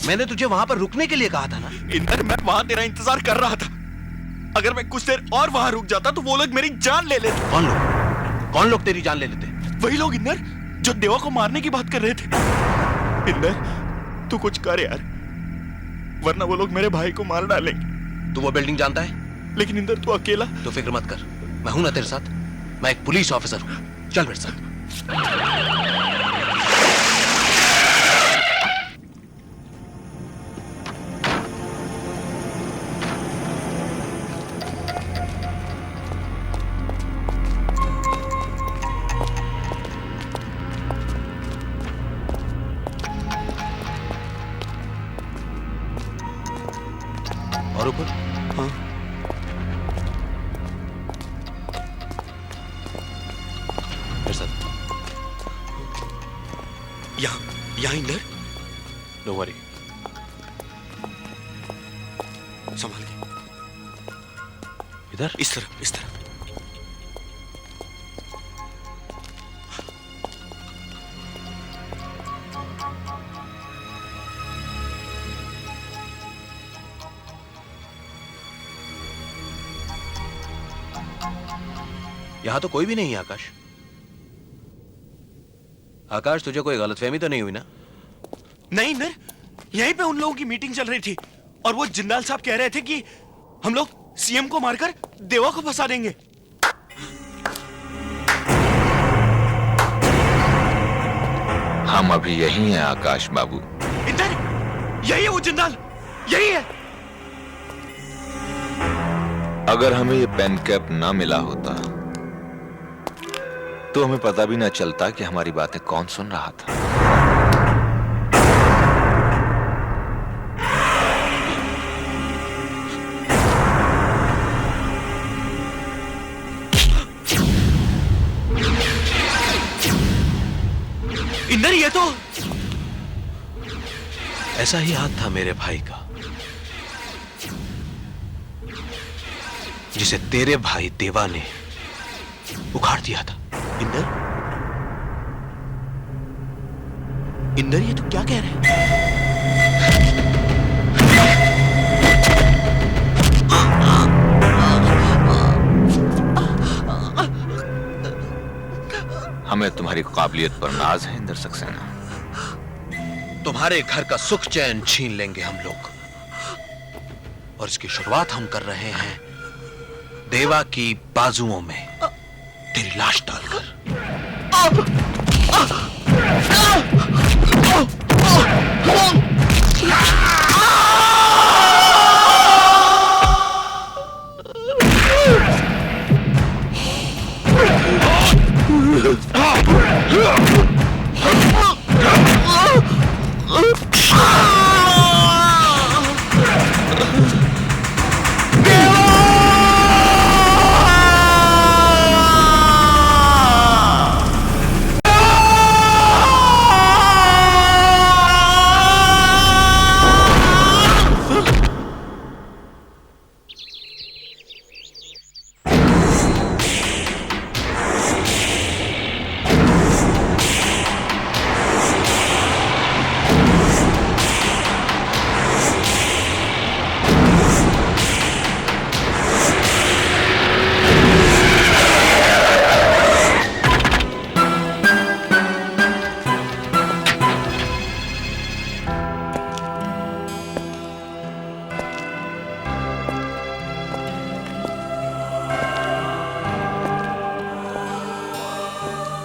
मैंने तुझे वहां पर रुकने के लिए कहा था ना। इंदर मैं वहां तेरा इंतजार कर रहा था, अगर मैं कुछ देर और वहां रुक जाता तो वो लोग मेरी जान ले लेते। कौन लोग तेरी जान ले लेते? वही लोग इंदर जो देवा को मारने की बात कर रहे थे। इंदर तू कुछ कर यार, वरना वो लोग मेरे भाई को मार डालेंगे। तू वो बिल्डिंग जानता है? लेकिन इंदर तू अकेला। तो फिक्र मत कर, मैं हूं ना तेरे साथ। मैं एक पुलिस ऑफिसर हूं, चल मेरे साथ। और ऊपर? हाँ। मेरे साथ। यहाँ इंदर। नो वरी, संभाल के। इधर? इस तरफ। यहां तो कोई भी नहीं है आकाश। आकाश, तुझे कोई गलतफहमी तो नहीं हुई ना? नहीं नर, यहीं पे उन लोगों की मीटिंग चल रही थी और वो जिंदाल साहब कह रहे थे कि हम लोग सीएम को मारकर देवा को फंसा देंगे। हम अभी यही हैं आकाश बाबू। इंदर, यही है वो जिंदाल, यही है। अगर हमें ये पेन कैप ना मिला होता तो हमें पता भी ना चलता कि हमारी बातें कौन सुन रहा था। इंदर, ये तो ऐसा ही हाथ था मेरे भाई का, जिसे तेरे भाई देवा ने उखाड़ दिया था। इंदर, इंदर, ये तू क्या कह रहा है? हमें तुम्हारी काबिलियत पर नाज है इंदर सक्सेना। तुम्हारे घर का सुख चैन छीन लेंगे हम लोग, और इसकी शुरुआत हम कर रहे हैं देवा की बाजुओं में तेरी लाश डालकर।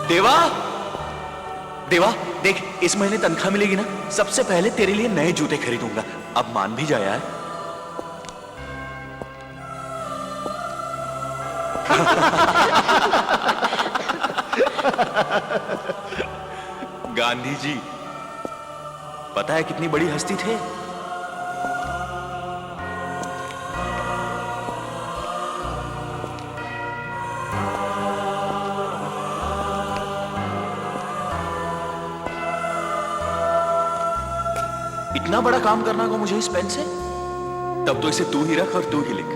देवा, देवा देख, इस महीने तनख्वाह मिलेगी ना, सबसे पहले तेरे लिए नए जूते खरीदूंगा। अब मान भी जा यार। गांधी जी, पता है कितनी बड़ी हस्ती थे? इतना बड़ा काम करना को मुझे इस पेन से? तब तो इसे तू ही रख और तू ही लिख।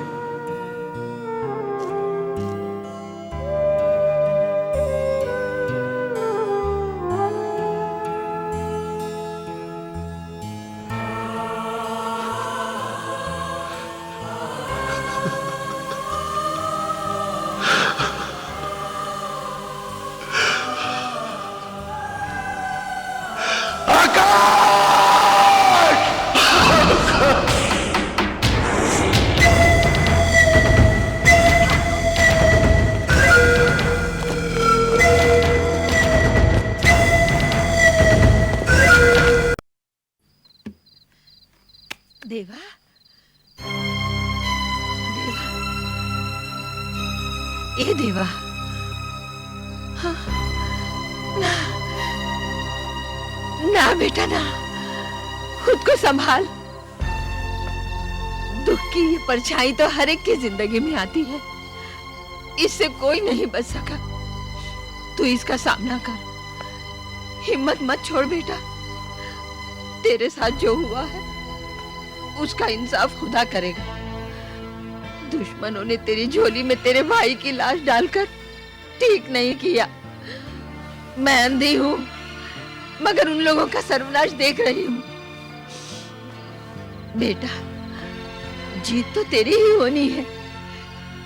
देवा, देवा, ए देवा, हाँ, ना, ना बेटा ना, खुद को संभाल। दुख की ये परछाई तो हर एक की जिंदगी में आती है, इससे कोई नहीं बच सका। तू इसका सामना कर, हिम्मत मत छोड़ बेटा। तेरे साथ जो हुआ है उसका इंसाफ खुदा करेगा। दुश्मनों ने तेरी झोली में तेरे भाई की लाश डालकर ठीक नहीं किया। मैं अंधी हूं, मगर उन लोगों का सर्वनाश देख रही हूं। बेटा, जीत तो तेरी ही होनी है,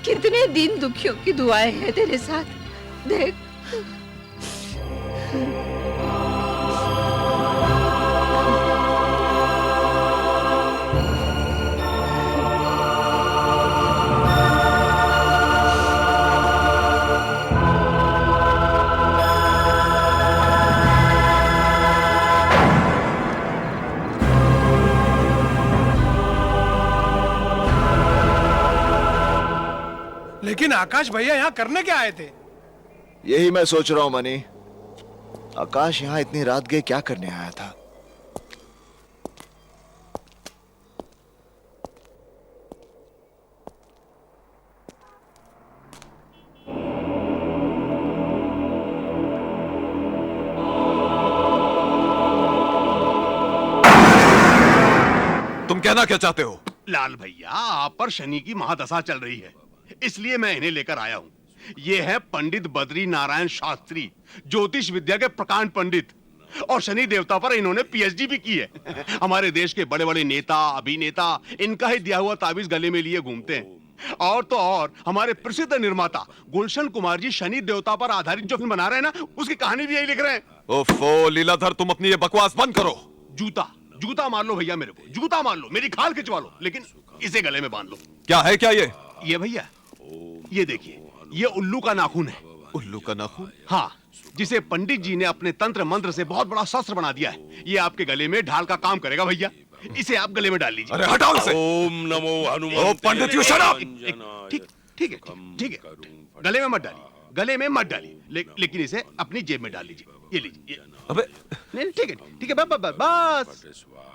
कितने दिन दुखियों की दुआएं हैं तेरे साथ। देख लेकिन आकाश भैया यहाँ करने क्या आए थे? यही मैं सोच रहा हूं मनी। आकाश यहां इतनी रात गए क्या करने आया था? तुम कहना क्या चाहते हो? लाल भैया, आप पर शनि की महादशा चल रही है, इसलिए मैं इन्हें लेकर आया हूँ। ये है पंडित बद्री नारायण शास्त्री, ज्योतिष विद्या के प्रकांड पंडित, और शनि देवता पर इन्होंने पीएचडी भी की है। हमारे देश के बड़े बड़े नेता अभिनेता इनका ही दिया हुआ ताबीज गले में लिए घूमते हैं। और तो और हमारे प्रसिद्ध निर्माता गुलशन कुमार जी शनि देवता पर आधारित जो फिल्म बना रहे हैं ना, उसकी कहानी भी यही लिख रहे हैं। ओफो लीलाधर, तुम अपनी ये बकवास बंद करो। जूता मार लो भैया, मेरे को जूता मार लो, मेरी खाल खिंचवा लो, लेकिन इसे गले में बांध लो। क्या है क्या ये भैया, ये देखिए, ये उल्लू का नाखून है। उल्लू का नाखून? हाँ, जिसे पंडित जी ने अपने तंत्र मंत्र से बहुत बड़ा शस्त्र बना दिया है। ये आपके गले में ढाल का काम करेगा भैया, इसे आप गले में डाल लीजिए। अरे हटाओ इसे। ओम नमो हनुमान। पंडित यू शट अप। ठीक है, गले में मत डालिए, गले में मत डालिए, लेकिन इसे अपनी जेब में डाल लीजिए। ये लीजिए। अबे नहीं, ठीक है, बस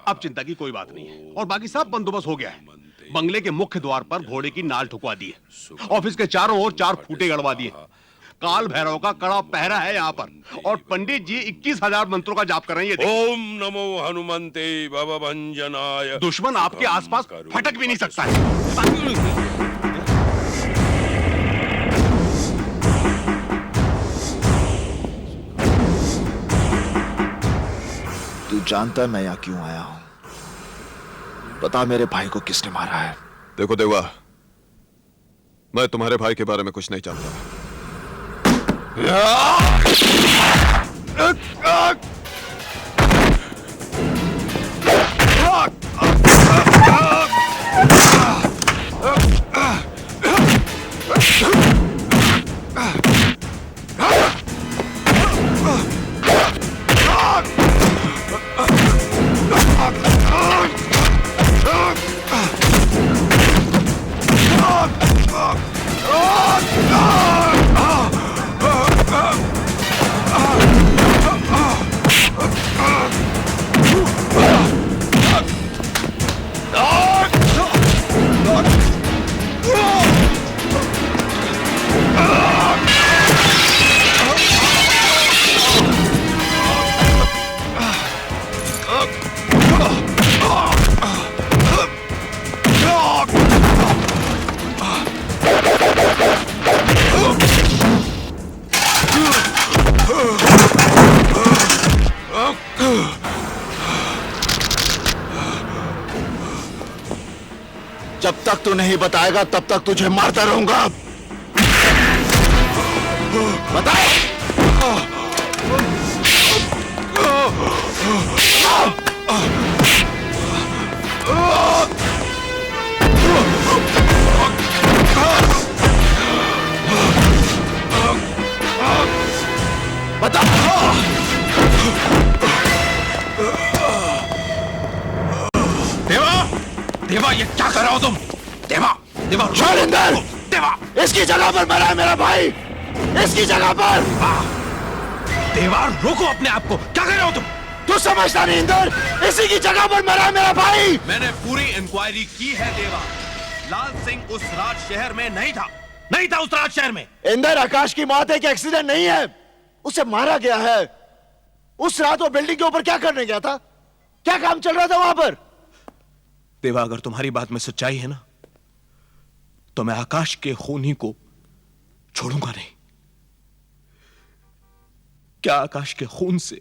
अब चिंता की कोई बात नहीं है। और बाकी सब बंदोबस्त हो गया है। बंगले के मुख्य द्वार पर घोड़े की नाल ठुकवा दी है। ऑफिस के चारों ओर 4 फूटे गड़वा दिए। काल भैरव का कड़ा पहरा है यहाँ पर, और पंडित जी 21,000 मंत्रों का जाप कर रहे हैं। ओम नमो हनुमंते भव भंजनाय। दुश्मन आपके आसपास फटक भी नहीं सकता है। तू जानता है मैं यहाँ क्यों आया हूं? बता मेरे भाई को किसने मारा है? देखो देवा, मैं तुम्हारे भाई के बारे में कुछ नहीं जानता। जब तक तू नहीं बताएगा तब तक तुझे मारता रहूंगा। बता। बता। देवा, ये क्या कर रहे हो तुम? देवा, शैलेंद्र, देवा, इसकी जगह पर मरा है मेरा भाई, इसकी जगह पर। देवा, रोको अपने आप को, क्या कर रहे हो तुम? तू समझता नहीं इंदर, इसी की जगह पर मरा है मेरा भाई। मैंने पूरी इंक्वायरी की है देवा। लाल सिंह उस राज शहर में नहीं था उस राज शहर में। इंदर, आकाश की मौत एक एक्सीडेंट नहीं है, उसे मारा गया है। उस रात वो बिल्डिंग के ऊपर क्या करने गया था? क्या काम चल रहा था वहां पर? देवा, अगर तुम्हारी बात में सच्चाई है ना, तो मैं आकाश के खूनी को छोड़ूंगा नहीं। क्या आकाश के खून से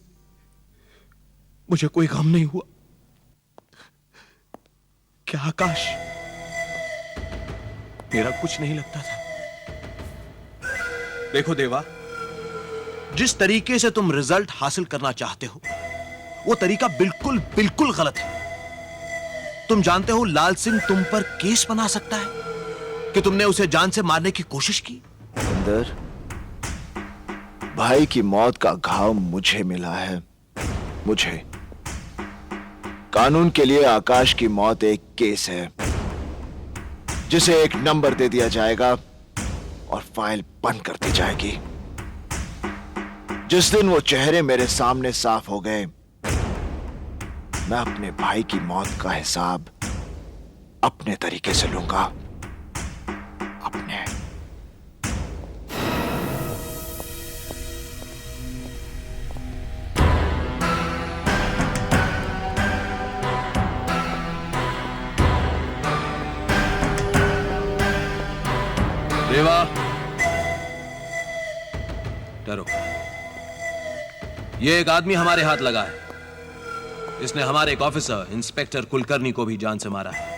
मुझे कोई गम नहीं हुआ? क्या आकाश मेरा कुछ नहीं लगता था। देखो देवा, जिस तरीके से तुम रिजल्ट हासिल करना चाहते हो वो तरीका बिल्कुल बिल्कुल गलत है। तुम जानते हो लाल सिंह तुम पर केस बना सकता है कि तुमने उसे जान से मारने की कोशिश की। अंदर भाई की मौत का घाव मुझे मिला है, मुझे। कानून के लिए आकाश की मौत एक केस है जिसे एक नंबर दे दिया जाएगा और फाइल बंद कर दी जाएगी। जिस दिन वो चेहरे मेरे सामने साफ हो गए, मैं अपने भाई की मौत का हिसाब अपने तरीके से लूंगा, अपने। देवा, डरो। ये एक आदमी हमारे हाथ लगा है। इसने हमारे एक ऑफिसर इंस्पेक्टर कुलकर्णी को भी जान से मारा है।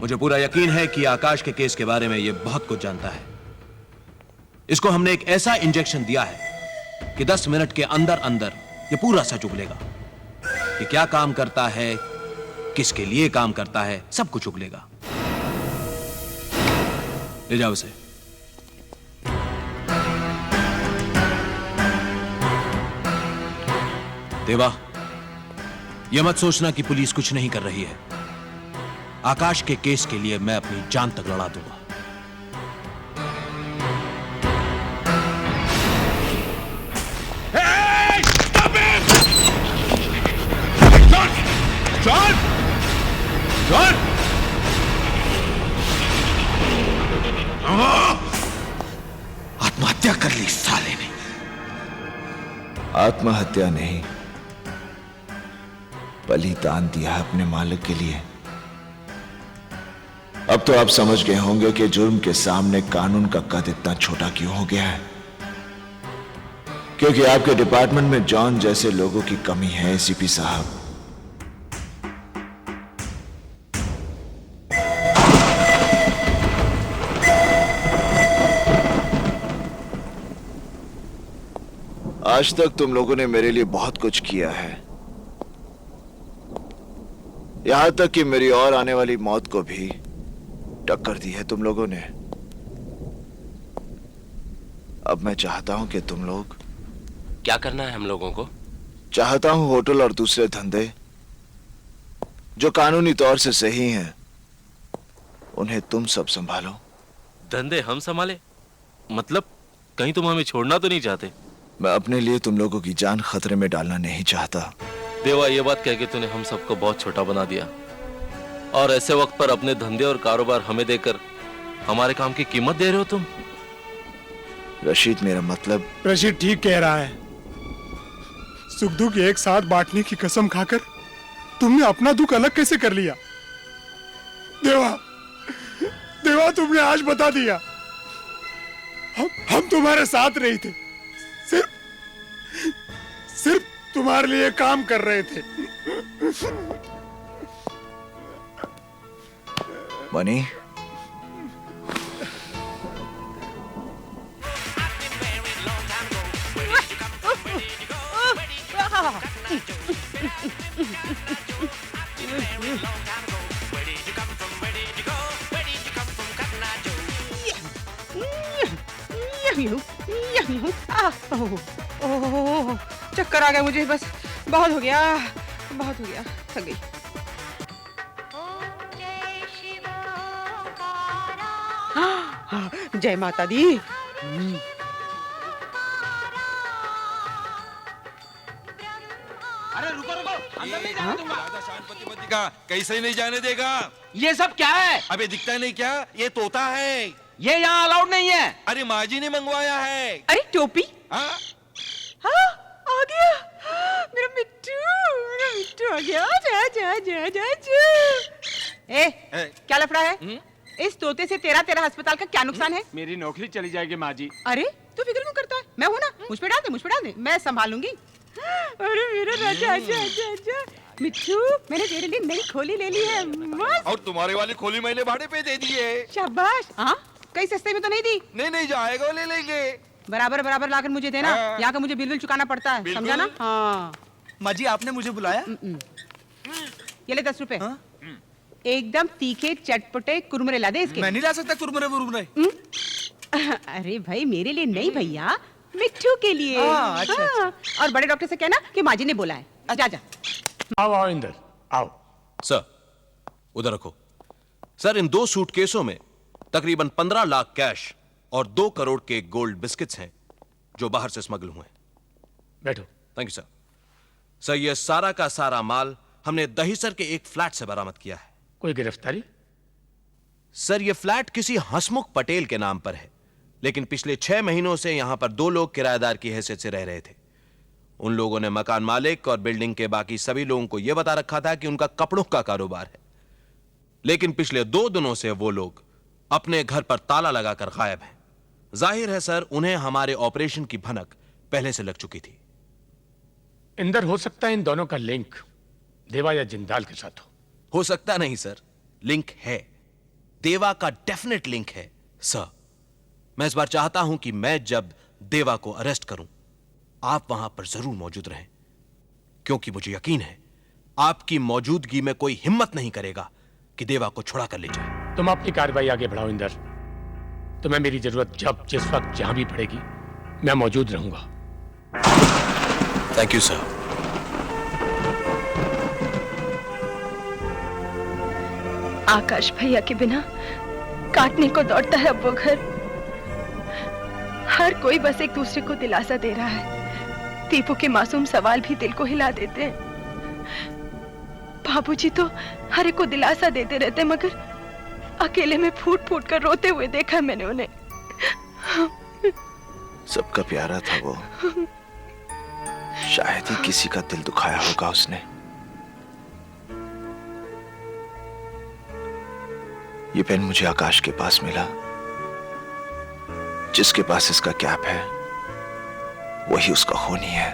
मुझे पूरा यकीन है कि आकाश के केस के बारे में यह बहुत कुछ जानता है। इसको हमने एक ऐसा इंजेक्शन दिया है कि 10 मिनट के अंदर अंदर यह पूरा सच उगलेगा कि क्या काम करता है, किसके लिए काम करता है, सब कुछ उगलेगा। ले जाओ उसे। देवा, यह मत सोचना कि पुलिस कुछ नहीं कर रही है। आकाश के केस के लिए मैं अपनी जान तक लड़ा दूंगा। जॉन! जॉन! आत्महत्या कर ली साले ने। आत्महत्या नहीं, बलिदान दिया अपने मालिक के लिए। अब तो आप समझ गए होंगे कि जुर्म के सामने कानून का कद इतना छोटा क्यों हो गया है। क्योंकि आपके डिपार्टमेंट में जॉन जैसे लोगों की कमी है, एसीपी साहब। आज तक तुम लोगों ने मेरे लिए बहुत कुछ किया है, यहां तक कि मेरी और आने वाली मौत को भी टक्कर दी है तुम लोगों ने। अब मैं चाहता हूं कि तुम लोग। क्या करना है हम लोगों को? चाहता हूं होटल और दूसरे धंधे जो कानूनी तौर से सही हैं, उन्हें तुम सब संभालो। धंधे हम संभाले? मतलब कहीं तुम हमें छोड़ना तो नहीं चाहते? मैं अपने लिए तुम लोगों की जान खतरे में डालना नहीं चाहता। देवा, ये बात कह के तूने हम सबको बहुत छोटा बना दिया, और ऐसे वक्त पर अपने धंधे और कारोबार हमें देकर हमारे काम की कीमत दे रहे हो तुम। रशीद, मेरा मतलब। रशीद ठीक कह रहा है। सुख दुख एक साथ बांटने की कसम खाकर तुमने अपना दुख अलग कैसे कर लिया? देवा, देवा, तुमने आज बता दिया। हम तुम्हारे साथ नहीं थे, सिर्फ तुम्हारे लिए काम कर रहे थे। मनी, चक्कर आ गया मुझे। बस बहुत हो गया, बहुत हो गया, थक गई। जय माता दी। अरे रुको रुको, अंदर नहीं जाने दूंगा। राजा शांति मती का कैसे नहीं जाने देगा? ये सब क्या है? अबे दिखता नहीं क्या? ये तोता है। ये यहाँ अलाउड नहीं है। अरे माँ जी ने मंगवाया है। अरे टोपी। हाँ? हाँ, आ गया मेरा मिट्टू, मेरा मिट्टू आ गया। जा जा जा जा जा। क्या लफड़ा है? इस तोते से तेरा अस्पताल का क्या नुकसान है? मेरी नौकरी चली जाएगी माँ जी। अरे तू फिक्र क्यों करता है? मैं हूं ना, मुझ पे डाल दे, मुझ पे डाल दे, मैं संभाल लूंगी। अरे मेरा राजा, आजा आजा आजा। मिट्टू, मैंने तेरे लिए नई खोली ले ली है। मस्त। और तुम्हारे वाली खोली मैंने भाड़े पे दे दी है। शाबाश। हाँ, कई सस्ते में तो नहीं दी। नहीं जाएगा, वो ले लेंगे। बराबर बराबर लाकर मुझे देना। हाँ। यहाँ का मुझे बिल चुकाना पड़ता है, समझा ना? हाँ। माँ जी, आपने मुझे बुलाया? ये ले 10 रुपए। एकदम तीखे चटपटे कुरमुरे ला दे इसके। मैं नहीं ला सकता कुरमुरे वुरमुरे। अरे भाई, मेरे लिए नहीं भैया, मिट्टू के लिए। अच्छा। और बड़े डॉक्टर से कहना कि माँ जी ने बोला है। जा जा। आओ आओ इंदर, आओ। सर, उधर रखो। सर, इन 2 सूटकेसों में तकरीबन 15 लाख कैश और 2 करोड़ के गोल्ड बिस्किट्स हैं जो बाहर से स्मगल हुए हैं। बैठो। Thank you sir. सर, ये सारा का सारा माल हमने दहीसर के एक फ्लैट से बरामद किया है। कोई गिरफ्तारी? सर, ये फ्लैट किसी हसमुख पटेल के नाम पर है, लेकिन पिछले 6 महीनों से यहां पर 2 लोग किराएदार की हैसियत से रह रहे थे। उन लोगों ने मकान मालिक और बिल्डिंग के बाकी सभी लोगों को यह बता रखा था कि उनका कपड़ों का कारोबार है, लेकिन पिछले 2 दिनों से वो लोग अपने घर पर ताला लगाकर गायब हैं। जाहिर है सर, उन्हें हमारे ऑपरेशन की भनक पहले से लग चुकी थी। इंदर, हो सकता है इन दोनों का लिंक देवा या जिंदाल के साथ हो सकता नहीं सर, लिंक है। देवा का डेफिनेट लिंक है सर। मैं इस बार चाहता हूं कि मैं जब देवा को अरेस्ट करूं, आप वहां पर जरूर मौजूद रहें, क्योंकि मुझे यकीन है आपकी मौजूदगी में कोई हिम्मत नहीं करेगा कि देवा को छुड़ा कर ले जाए। तुम अपनी कार्रवाई आगे बढ़ाओ इंदर। तुम्हें मेरी जरूरत जब जिस वक्त जहां भी पड़ेगी, मैं मौजूद रहूंगा। Thank you sir. आकाश भैया के बिना काटने को दौड़ता है अब वो घर। हर कोई बस एक दूसरे को दिलासा दे रहा है। दीपू के मासूम सवाल भी दिल को हिला देते हैं। बाबूजी तो हर एक को दिलासा देते रहते, मगर अकेले में फूट फूट कर रोते हुए देखा मैंने उन्हें। सबका प्यारा था वो। शायद ही किसी का दिल दुखाया होगा उसने। ये पेन मुझे आकाश के पास मिला। जिसके पास इसका कैप है वही उसका खूनी है।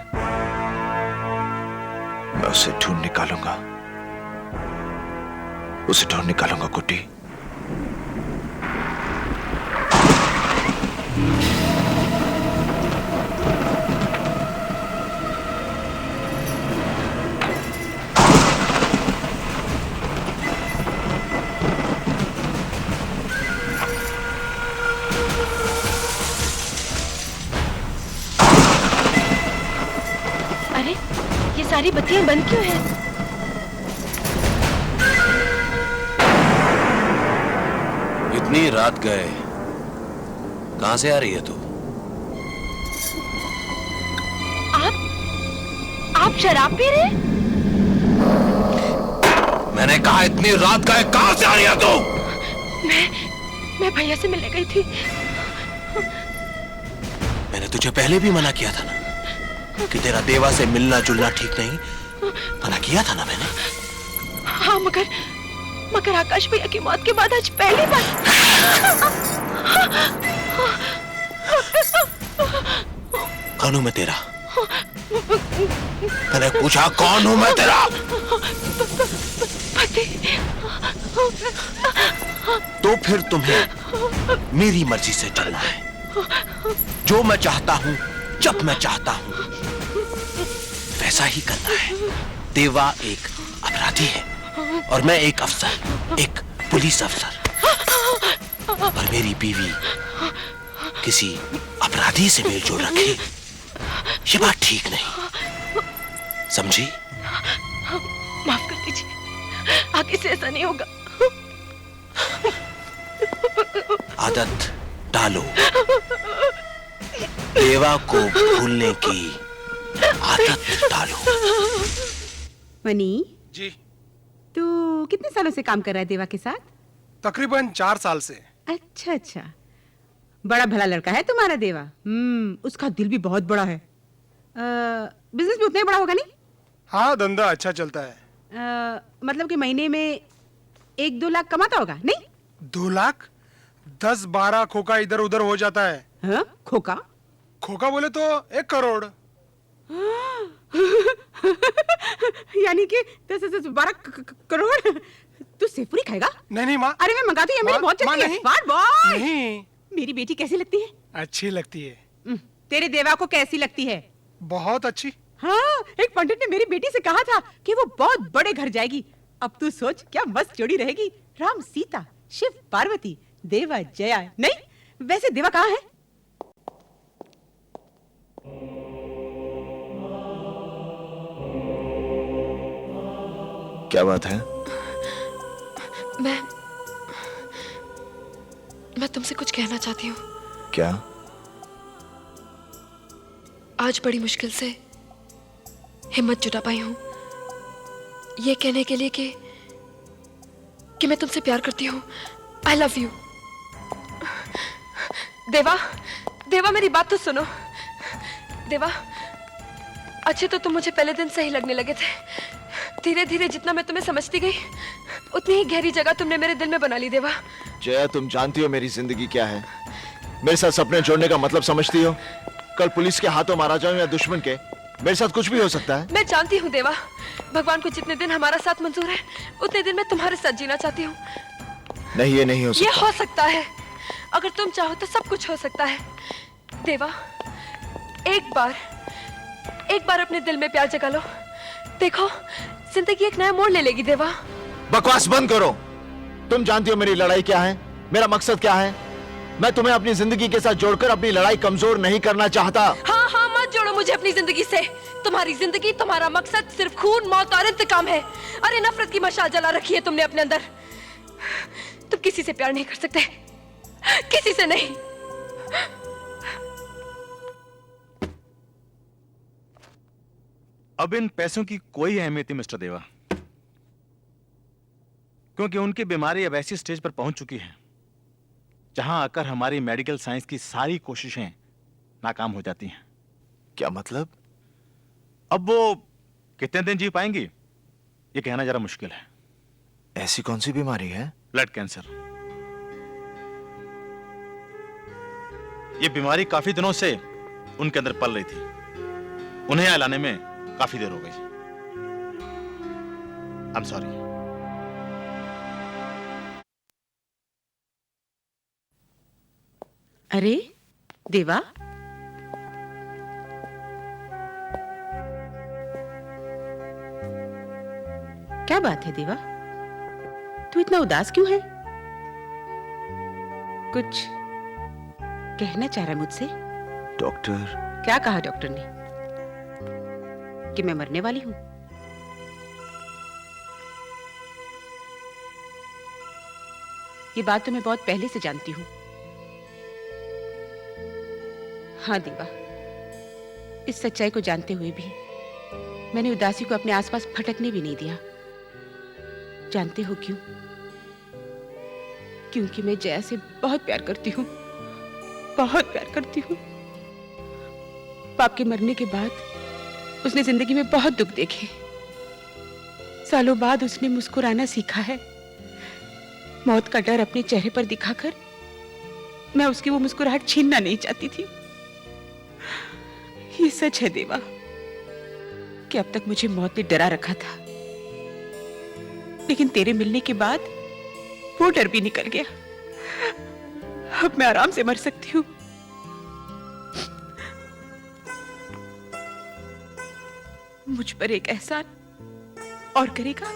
मैं उसे ढूंढ निकालूंगा, उसे ढूंढ निकालूंगा कुट्टी। सारी बत्तियां बंद क्यों हैं? इतनी रात गए, कहां से आ रही है तू? आप शराब पी रहे? मैंने कहा इतनी रात गए, कहां से आ रही है तू? मैं भैया से मिलने गई थी। मैंने तुझे पहले भी मना किया था ना कि तेरा देवा से मिलना जुलना ठीक नहीं। मना किया था ना मैंने। हाँ, मगर आकाश भैया की मौत के बाद आज पहली बार। कौन हूं मैं तेरा? मैंने पूछा कौन हूं मैं तेरा? तो फिर तुम्हें मेरी मर्जी से चलना है। जो मैं चाहता हूं, जब मैं चाहता हूं, वैसा ही करना है। देवा एक अपराधी है और मैं एक अफसर, एक पुलिस अफसर। और मेरी बीवी किसी अपराधी से मेलजोल रखे, ये बात ठीक नहीं, समझी? माफ कर दीजिए, आगे से ऐसा नहीं होगा। आदत डालो, देवा को भूलने की आदत डालो। मनी जी, तू कितने सालों से काम कर रहा है देवा के साथ? तकरीबन 4 साल से। अच्छा, बड़ा भला लड़का है तुम्हारा देवा। उसका दिल भी बहुत बड़ा है। बिजनेस भी उतना ही बड़ा होगा नहीं? हाँ, धंधा अच्छा चलता है। मतलब कि महीने में 1-2 लाख कमाता होगा नहीं? 2 लाख? 10-12 खोखा इधर उधर हो जाता है। हाँ? खोखा बोले तो 1 करोड़। यानी कि 12 करोड़। तू सेवपुरी खाएगा? नहीं माँ। अरे मैं मंगाती हूँ, मेरी बहुत चलती है। बार बॉय। नहीं। मेरी बेटी कैसी लगती है? अच्छी लगती है। तेरे देवा को कैसी लगती है? बहुत अच्छी। हाँ, एक पंडित ने मेरी बेटी से कहा था कि वो बहुत बड़े घर जाएगी। अब तू सोच क्या मस्त जोड़ी रहेगी, राम सीता, शिव पार्वती, देवा जया। नहीं, वैसे देवा कहाँ है? क्या बात है? मैं तुमसे कुछ कहना चाहती हूँ। क्या? आज बड़ी मुश्किल से हिम्मत जुटा पाई हूँ ये कहने के लिए कि मैं तुमसे प्यार करती हूँ। I love you. देवा मेरी बात तो सुनो। देवा, अच्छे तो तुम मुझे पहले दिन से ही लगने लगे थे। धीरे धीरे जितना मैं तुम्हें समझती गई उतनी ही गहरी जगह तुमने मेरे दिल में बना ली। देवा, जया, तुम जानती हो मेरी जिंदगी क्या है। मेरे साथ सपने जोड़ने का मतलब समझती हो? कल पुलिस के हाथों मारा जाऊं या दुश्मन के, मेरे साथ कुछ भी हो सकता है। मैं जानती हूँ देवा, भगवान को जितने दिन हमारा साथ मंजूर है उतने दिन मैं तुम्हारे साथ जीना चाहती हूँ। नहीं, ये नहीं हो सकता। ये हो सकता है। अगर तुम चाहो तो सब कुछ हो सकता है। देवा, एक बार अपने दिल में प्यार जगा लो। देखो, जिंदगी एक नया मोड़ ले लेगी। देवा, बकवास बंद करो। तुम जानती हो मेरी लड़ाई क्या है, मेरा मकसद क्या है। मैं तुम्हें अपनी जिंदगी के साथ जोड़कर अपनी लड़ाई कमजोर नहीं करना चाहता। हाँ, मत जोड़ो मुझे अपनी जिंदगी से। तुम्हारी जिंदगी, तुम्हारा मकसद सिर्फ खून, मौत और इंतकाम है। अरे नफरत की मशाल जला रखी है तुमने अपने अंदर। तुम किसी से प्यार नहीं कर सकते, किसी से नहीं। अब इन पैसों की कोई अहमियत नहीं मिस्टर देवा, क्योंकि उनकी बीमारी अब ऐसी स्टेज पर पहुंच चुकी है जहां आकर हमारी मेडिकल साइंस की सारी कोशिशें नाकाम हो जाती हैं। क्या मतलब? अब वो कितने दिन जी पाएंगी ये कहना जरा मुश्किल है। ऐसी कौन सी बीमारी है? Blood cancer. ये बीमारी काफी दिनों से उनके अंदर पल रही थी। उन्हें यहाँ लाने में काफी देर हो गई। I am sorry. अरे देवा, क्या बात है देवा? तू इतना उदास क्यों है? कुछ कहना चाह रहा है मुझसे? डॉक्टर। क्या कहा डॉक्टर ने? कि मैं मरने वाली हूं? ये बात तो मैं बहुत पहले से जानती हूं। हाँ देवा, इस सच्चाई को जानते हुए भी मैंने उदासी को अपने आसपास फटकने भी नहीं दिया। जानते हो क्यों? क्योंकि मैं जया से बहुत प्यार करती हूँ, बहुत प्यार करती हूँ। पाप के मरने के बाद उसने जिंदगी में बहुत दुख देखे। सालों बाद उसने मुस्कुराना सीखा है। मौत का डर अपने चेहरे पर दिखाकर मैं उसकी वो मुस्कुराहट छीनना नहीं चाहती थी। ये सच है देवा कि अब तक मुझे मौत ने डरा रखा था, लेकिन तेरे मिलने के बाद वो डर भी निकल गया। अब मैं आराम से मर सकती हूँ। मुझ पर एक एहसान और करेगा?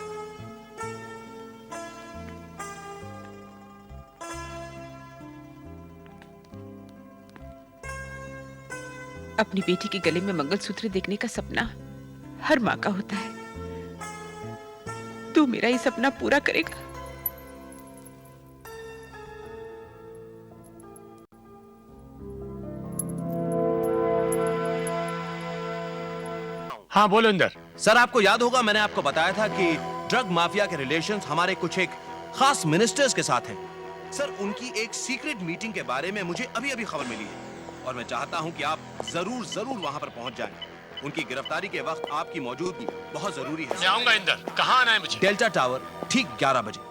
अपनी बेटी के गले में मंगलसूत्र देखने का सपना हर माँ का होता है। तू मेरा ये सपना पूरा करेगा? हाँ बोलो इंदर। सर, आपको याद होगा मैंने आपको बताया था कि ड्रग माफिया के रिलेशंस हमारे कुछ एक खास मिनिस्टर्स के साथ हैं। सर, उनकी एक सीक्रेट मीटिंग के बारे में मुझे अभी अभी खबर मिली है और मैं चाहता हूं कि आप जरूर जरूर वहां पर पहुंच जाएं। उनकी गिरफ्तारी के वक्त आपकी मौजूदगी बहुत जरूरी है। मैं आऊंगा इंदर। कहाँ आना है मुझे? डेल्टा टावर, ठीक 11 बजे।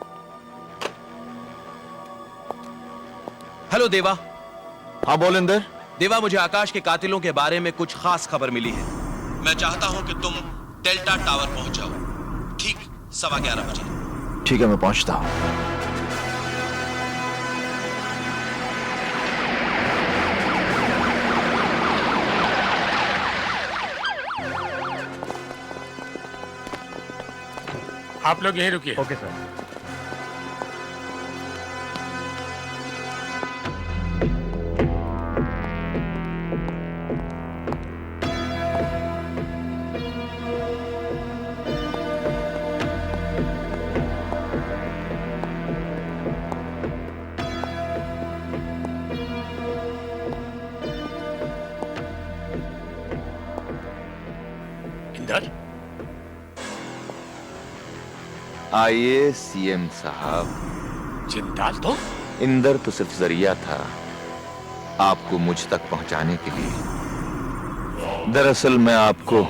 हेलो देवा। हाँ बोल इंदर। देवा, मुझे आकाश के कातिलों के बारे में कुछ खास खबर मिली है। मैं चाहता हूं कि तुम डेल्टा टावर पहुंच जाओ। ठीक 11:15 बजे। ठीक है, मैं पहुंचता हूं। आप लोग यहीं रुकिए। Okay sir. इंदर, आइए सीएम साहब। जिंदाल तो? इंदर तो सिर्फ जरिया था आपको मुझ तक पहुंचाने के लिए। दरअसल मैं आपको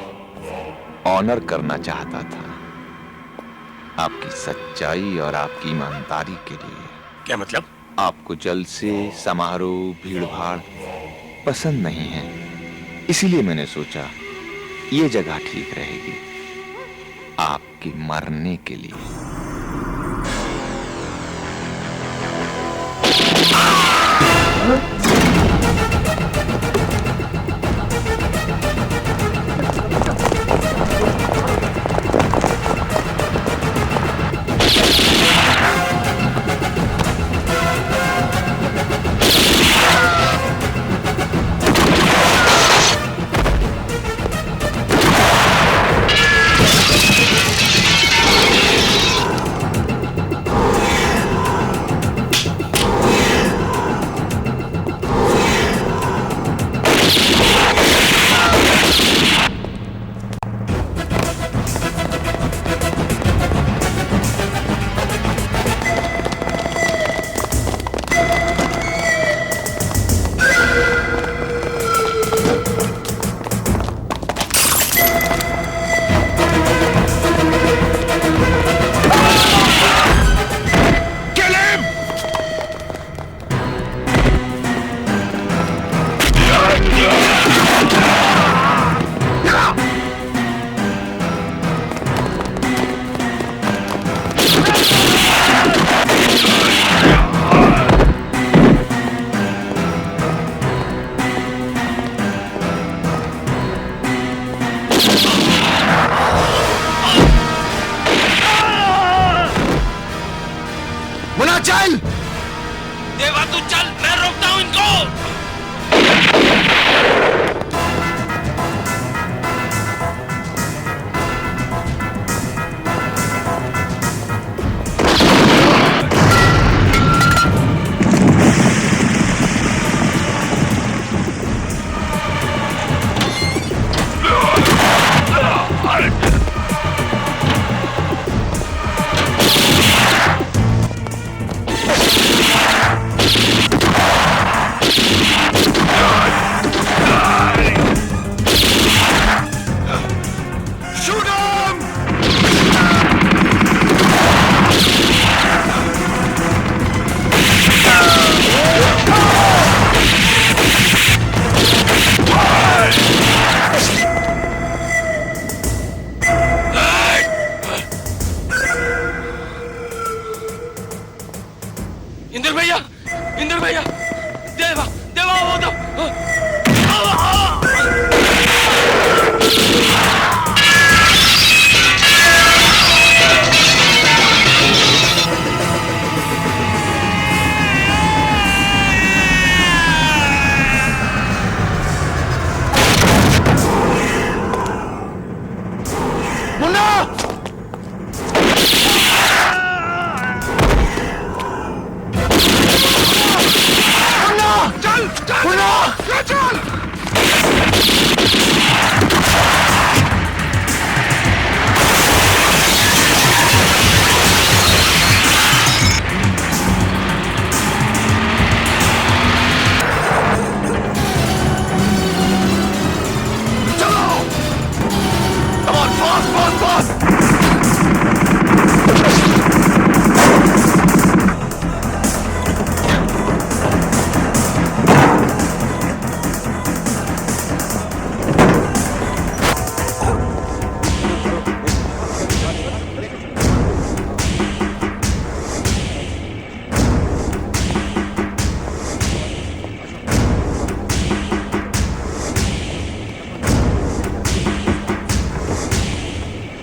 ऑनर करना चाहता था, आपकी सच्चाई और आपकी ईमानदारी के लिए। क्या मतलब? आपको जल्द से समारोह भीड़ भाड़ पसंद नहीं है, इसीलिए मैंने सोचा ये जगह ठीक रहेगी आपके मरने के लिए। चल देवा, तू चल, मैं रोकता हूं इनको।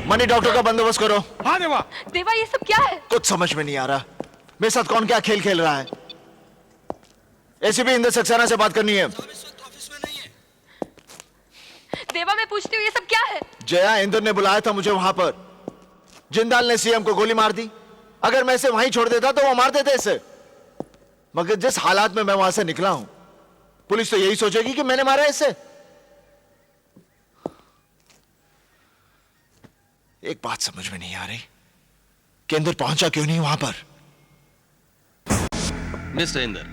मनी डॉक्टर का बंदोबस्त करो। हाँ देवा। देवा ये सब क्या है? कुछ समझ में नहीं आ रहा। मेरे साथ कौन क्या खेल खेल रहा है? एसीपी इंद्र सक्सेना से बात करनी है। देवा मैं पूछती हूँ ये सब क्या है? जया, इंद्र ने बुलाया था मुझे वहां पर। जिंदाल ने सीएम को गोली मार दी। अगर मैं इसे वहीं छोड़ देता तो वो मार देते इसे। मगर जिस हालात में मैं वहां से निकला हूं, पुलिस तो यही सोचेगी कि मैंने मारा इसे। एक बात समझ में नहीं आ रही कि इंद्र पहुंचा क्यों नहीं वहां पर। मिस्टर इंदर,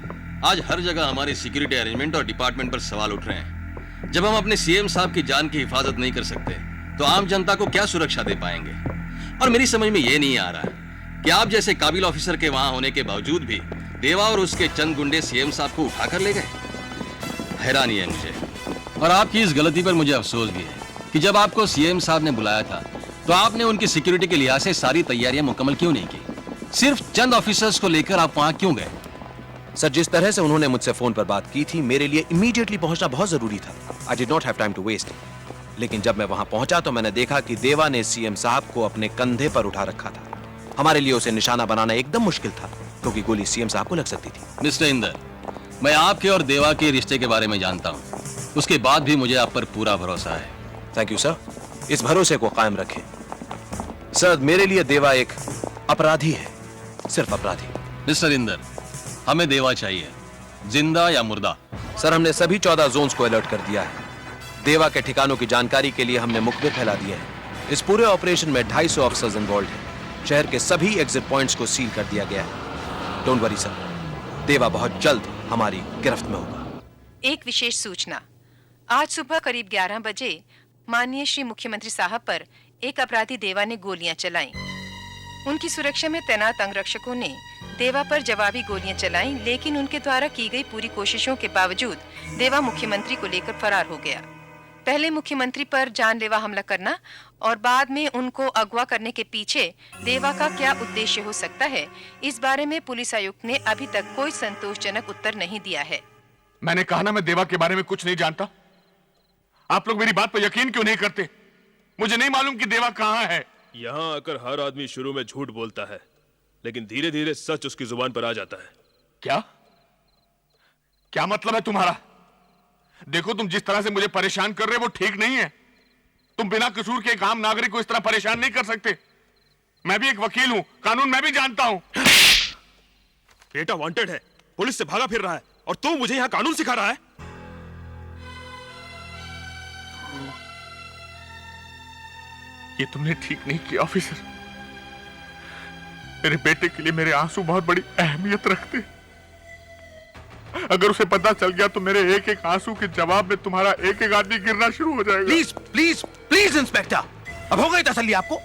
आज हर जगह हमारे सिक्योरिटी अरेंजमेंट और डिपार्टमेंट पर सवाल उठ रहे हैं। जब हम अपने सीएम साहब की जान की हिफाजत नहीं कर सकते तो आम जनता को क्या सुरक्षा दे पाएंगे? और मेरी समझ में यह नहीं आ रहा है कि आप जैसे काबिल ऑफिसर के वहां होने के बावजूद भी देवा और उसके चंद गुंडे सीएम साहब को उठाकर ले गए। हैरानी है मुझे, और आपकी इस गलती पर मुझे अफसोस भी है कि जब आपको सीएम साहब ने बुलाया था तो आपने उनकी सिक्योरिटी के लिहाज से सारी तैयारियां मुकम्मल क्यों नहीं की? सिर्फ चंद ऑफिसर्स को लेकर आप वहां क्यों गए? सर, जिस तरह से उन्होंने मुझसे फोन पर बात की थी, मेरे लिए इमीडिएटली पहुंचना बहुत जरूरी था। I did not have time to waste. लेकिन जब मैं वहां पहुंचा तो मैंने देखा कि देवा ने सीएम साहब को अपने कंधे पर उठा रखा था। हमारे लिए उसे निशाना बनाना एकदम मुश्किल था क्योंकि गोली सीएम साहब को लग सकती थी। मिस्टर इंदर, मैं आपके और देवा के रिश्ते के बारे में जानता हूं। उसके बाद भी मुझे आप पर पूरा भरोसा है। थैंक यू सर, इस भरोसे को कायम रखें। सर, मेरे लिए देवा एक अपराधी है, सिर्फ अपराधी। मिस्टर इंदर, हमें देवा चाहिए, जिंदा या मुर्दा। सर, हमने सभी 14 जोन्स को अलर्ट कर दिया है। देवा के ठिकानों की जानकारी के लिए हमने मुखबिर फैला दिए हैं। इस पूरे ऑपरेशन में 250 ऑफिसर्स इन्वॉल्व हैं। शहर के सभी एग्जिट पॉइंट्स को सील कर दिया गया है। डोंट वरी सर, देवा बहुत जल्द हमारी गिरफ्त में होगा। एक विशेष सूचना। आज सुबह करीब 11 बजे माननीय श्री मुख्यमंत्री साहब पर एक अपराधी देवा ने गोलियां चलाईं। उनकी सुरक्षा में तैनात अंगरक्षकों ने देवा पर जवाबी गोलियां चलाईं, लेकिन उनके द्वारा की गई पूरी कोशिशों के बावजूद देवा मुख्यमंत्री को लेकर फरार हो गया। पहले मुख्यमंत्री पर जानलेवा हमला करना और बाद में उनको अगवा करने के पीछे देवा का क्या उद्देश्य हो सकता है, इस बारे में पुलिस आयुक्त ने अभी तक कोई संतोषजनक उत्तर नहीं दिया है। मैंने कहा ना, मैं देवा के बारे में कुछ नहीं जानता। आप लोग मेरी बात पर यकीन क्यों नहीं करते? मुझे नहीं मालूम कि देवा कहाँ है। यहाँ आकर हर आदमी शुरू में झूठ बोलता है, लेकिन धीरे धीरे सच उसकी जुबान पर आ जाता है। क्या क्या मतलब है तुम्हारा? देखो, तुम जिस तरह से मुझे परेशान कर रहे हो वो ठीक नहीं है। तुम बिना कसूर के एक आम नागरिक को इस तरह परेशान नहीं कर सकते। मैं भी एक वकील हूं, कानून मैं भी जानता हूं। बेटा वांटेड है, पुलिस से भागा फिर रहा है, और तू मुझे यहाँ कानून सिखा रहा है? ये तुमने ठीक नहीं किया ऑफिसर। मेरे बेटे के लिए मेरे आंसू बहुत बड़ी अहमियत रखते। अगर उसे पता चल गया तो मेरे एक एक आंसू के जवाब में तुम्हारा एक एक आदमी गिरना शुरू हो जाएगा। प्लीज प्लीज प्लीज इंस्पेक्टर, अब हो गई तसल्ली आपको?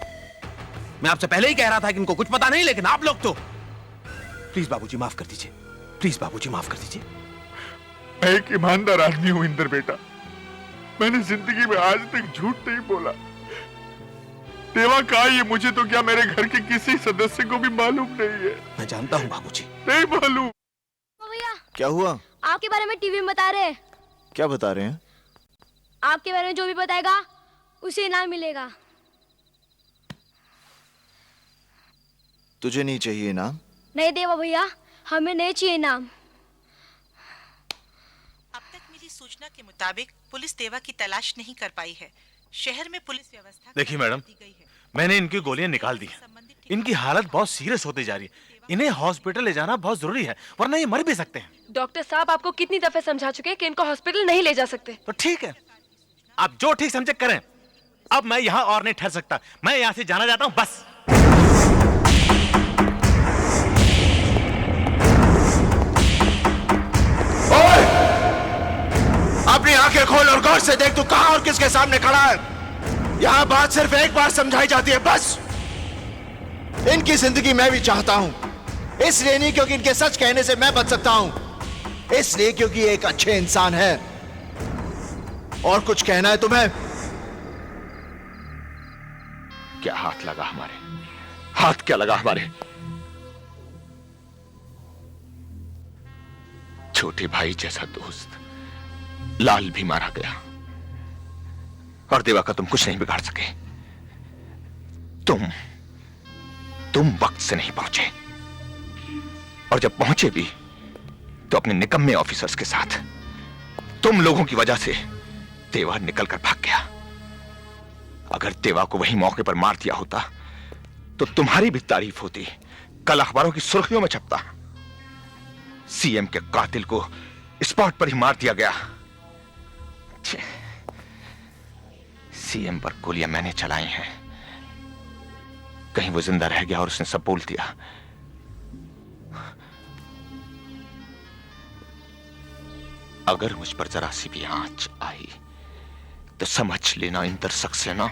मैं आपसे पहले ही कह रहा था कि इनको कुछ पता नहीं, लेकिन आप लोग तो। प्लीज बाबूजी माफ कर दीजिए, प्लीज बाबूजी माफ कर दीजिए। मैं एक ईमानदार आदमी हूं इंदर बेटा। मैंने जिंदगी में आज तक झूठ नहीं बोला। देवा कहा, ये मुझे तो क्या मेरे घर के किसी सदस्य को भी मालूम नहीं है। मैं जानता हूं बाबूजी। नहीं मालूम। भैया, क्या हुआ? आपके बारे में टीवी में बता रहे हैं। क्या बता रहे हैं? आपके बारे में जो भी बताएगा उसे इनाम मिलेगा। तुझे नहीं चाहिए इनाम? नहीं देवा भैया, हमें नहीं चाहिए इनाम। अब तक मिली सूचना के मुताबिक पुलिस देवा की तलाश नहीं कर पाई है। शहर में पुलिस व्यवस्था देखिए मैडम, मैंने इनकी गोलियां निकाल दी हैं। इनकी हालत बहुत सीरियस होती जा रही है। इन्हें हॉस्पिटल ले जाना बहुत जरूरी है, वरना ये मर भी सकते हैं। डॉक्टर साहब आपको कितनी दफे समझा चुके हैं कि इनको हॉस्पिटल नहीं ले जा सकते। तो ठीक है, आप जो ठीक समझे करें। अब मैं यहाँ और नहीं ठहर सकता, मैं यहाँ से जाना चाहता हूँ बस। अपनी आंखें खोल और गौर से देख, तू कहां और किसके सामने खड़ा है। यहां बात सिर्फ एक बार समझाई जाती है, बस। इनकी जिंदगी मैं भी चाहता हूं, इसलिए नहीं क्योंकि इनके सच कहने से मैं बच सकता हूं, इसलिए क्योंकि एक अच्छे इंसान है। और कुछ कहना है तुम्हें? क्या हाथ लगा हमारे? हाथ क्या लगा हमारे? छोटे भाई जैसा दोस्त लाल भी मारा गया, और देवा का तुम कुछ नहीं बिगाड़ सके। तुम वक्त से नहीं पहुंचे, और जब पहुंचे भी तो अपने निकम्मे ऑफिसर्स के साथ। तुम लोगों की वजह से देवा निकलकर भाग गया। अगर देवा को वही मौके पर मार दिया होता तो तुम्हारी भी तारीफ होती, कल अखबारों की सुर्खियों में छपता। सीएम के कातिल को स्पॉट पर ही मार दिया गया। सीएम पर गोलियां मैंने चलाई हैं। कहीं वो जिंदा रह गया और उसने सब बोल दिया। अगर मुझ पर जरा सी भी आंच आई तो समझ लेना इंदर सक्सेना।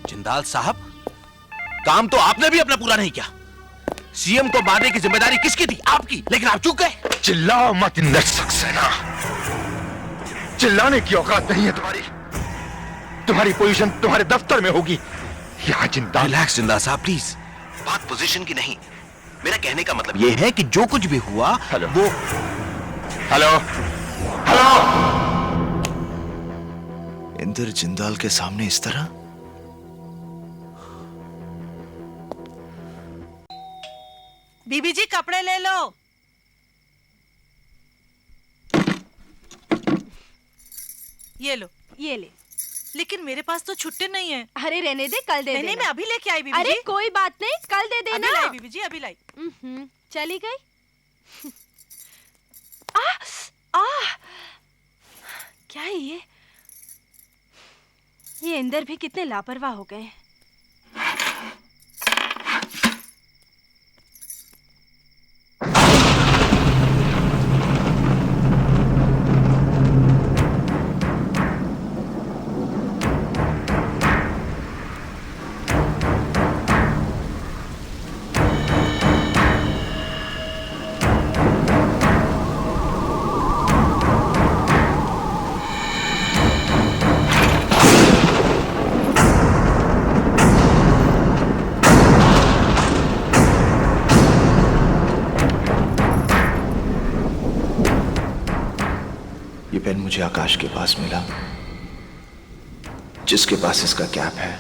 जिंदाल साहब, काम तो आपने भी अपना पूरा नहीं किया। सीएम को मारने की जिम्मेदारी किसकी थी? आपकी, लेकिन आप चूक गए। चिल्लाओ मत इंदर सक्सेना, चिल्लाने की औकात नहीं है तुम्हारी। तुम्हारी पोजीशन तुम्हारे दफ्तर में होगी, यहाँ जिंदा। रिलैक्स जिंदाल साहब प्लीज, बात पोजीशन की नहीं। मेरा कहने का मतलब यह है कि जो कुछ भी हुआ वो। Hello hello. इंदर जिंदाल के सामने इस तरह? बीबी जी कपड़े ले लो। ये लो। ये ले। लेकिन मेरे पास तो छुट्टे नहीं है। अरे रहने दे, कल दे देना। नहीं, मैं अभी लेके आई बीबी अरे जी। कोई बात नहीं, कल दे देना। अभी लाई बीबी जी, अभी लाई। चली गई। क्या है ये? इंदर भी कितने लापरवाह हो गए। पेन मुझे आकाश के पास मिला। जिसके पास इसका कैप है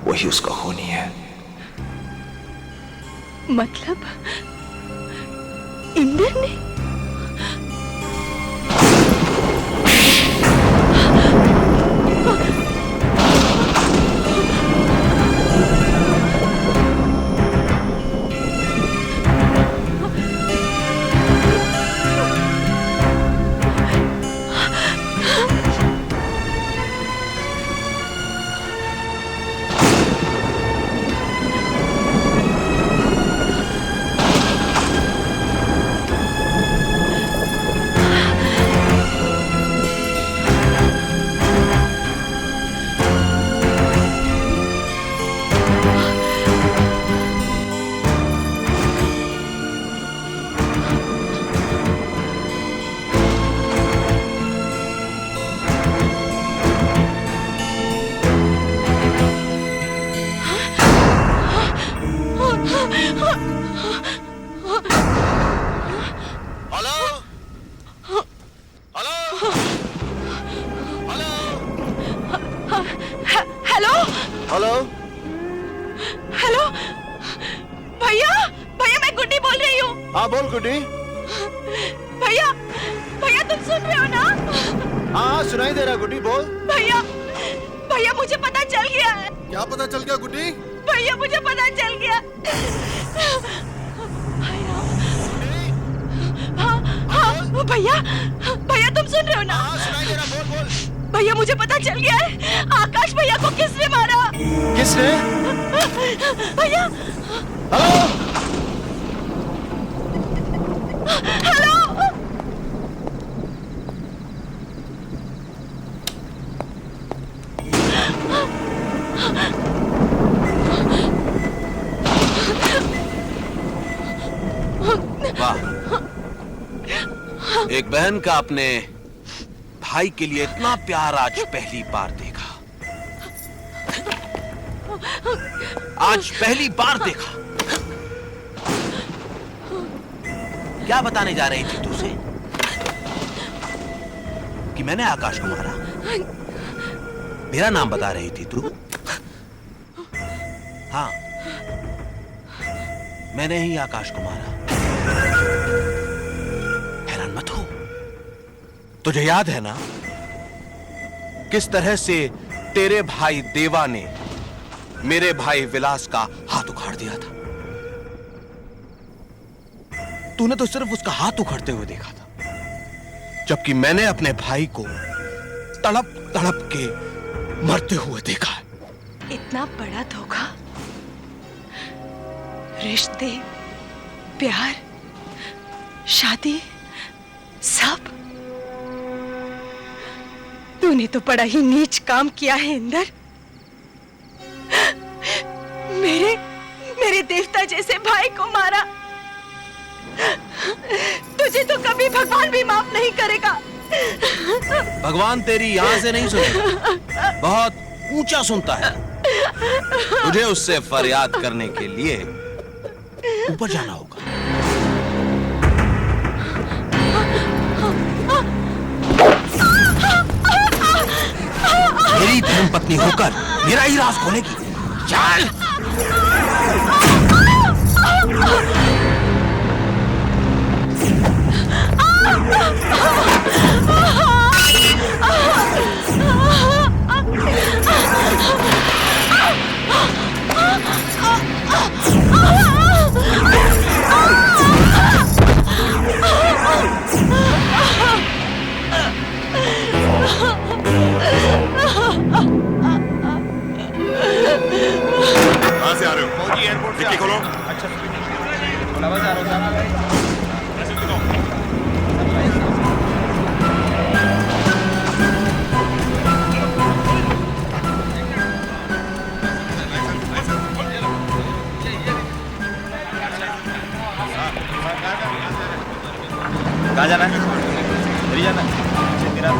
वही उसका खूनी है। मतलब इंदर ने? हेलो हेलो भैया, भैया मैं गुड्डी बोल रही हूँ। हाँ बोल गुड्डी। भैया, भैया तुम सुन रहे हो ना? हाँ सुनाई दे रहा गुड्डी, बोल। भैया, भैया मुझे पता चल गया है। क्या पता चल गया गुड्डी? भैया मुझे पता चल गया। हाँ भैया, भैया तुम सुन रहे हो ना? हाँ सुनाई दे रहा, बोल बोल। भैया मुझे पता चल गया है, आकाश भैया को किसने मारा? किसने? भैया। Hello hello. वाह, एक बहन का अपने भाई के लिए इतना प्यार आज पहली बार देखा। आज पहली बार देखा। क्या बताने जा रही थी तुझे? कि मैंने आकाश को मारा? मेरा नाम बता रही थी तू? हाँ, मैंने ही आकाश को मारा। हैरान मत हो। तुझे याद है ना किस तरह से तेरे भाई देवा ने मेरे भाई विलास का हाथ उखाड़ दिया था? तूने तो सिर्फ उसका हाथ उखाड़ते हुए देखा था, जबकि मैंने अपने भाई को तड़प तड़प के मरते हुए देखा है। इतना बड़ा धोखा, रिश्ते, प्यार, शादी, सब। तूने तो बड़ा ही नीच काम किया है इंदर। मेरे देवता जैसे भाई को मारा। तुझे तो कभी भगवान भी माफ नहीं करेगा। भगवान तेरी यहां से नहीं सुनेगा, बहुत ऊंचा सुनता है। तुझे उससे फरियाद करने के लिए ऊपर जाना होगा। मेरी धर्मपत्नी होकर मेरा ही राज खोलेगी। चल। कहां से आ रहे हो? फौजी एयरपोर्ट से खोलो। अच्छा, कहाँ जाना है? मेरी जाना है। तेरा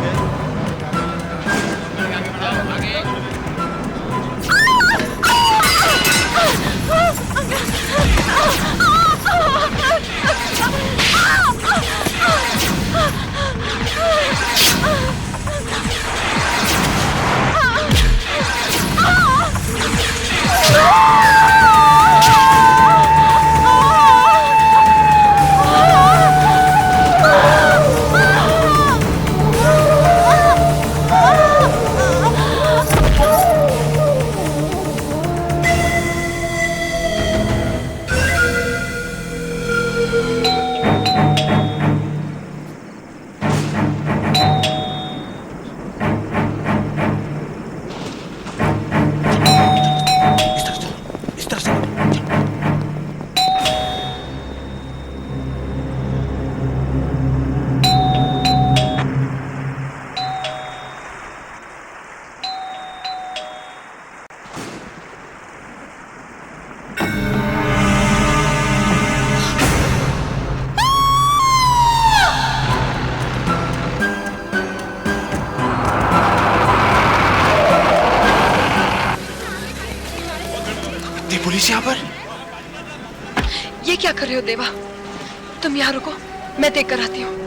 पुलिस यहाँ पर? ये क्या कर रहे हो देवा? तुम यहाँ रुको, मैं देख कर आती हूँ।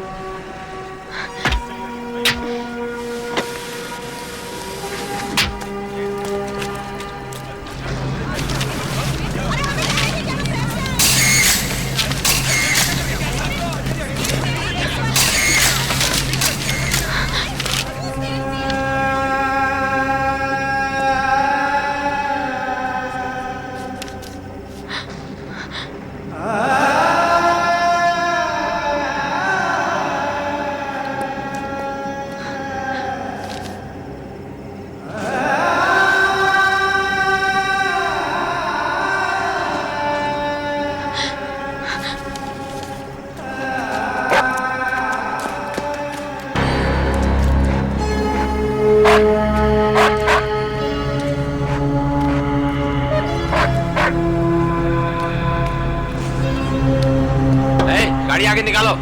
गाड़ी आगे निकालो।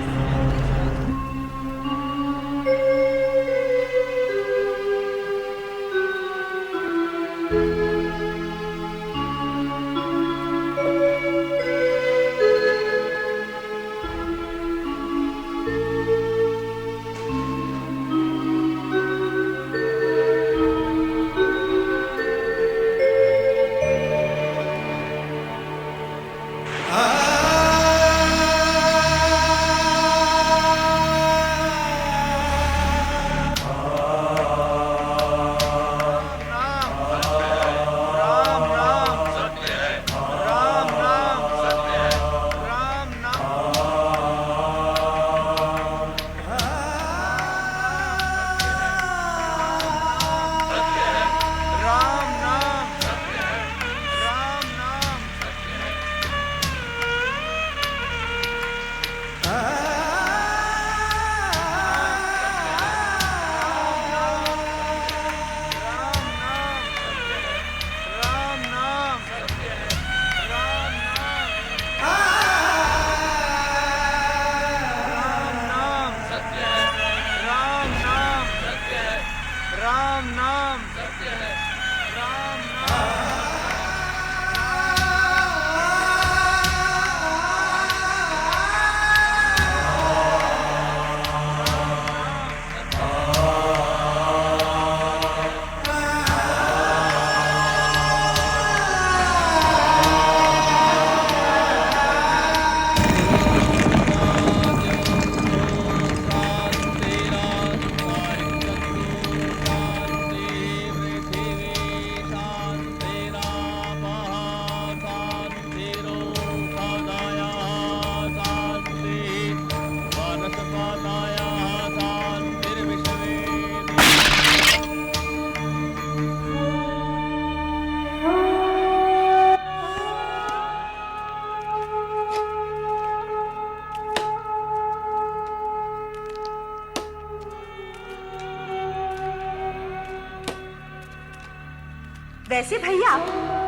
वैसे भैया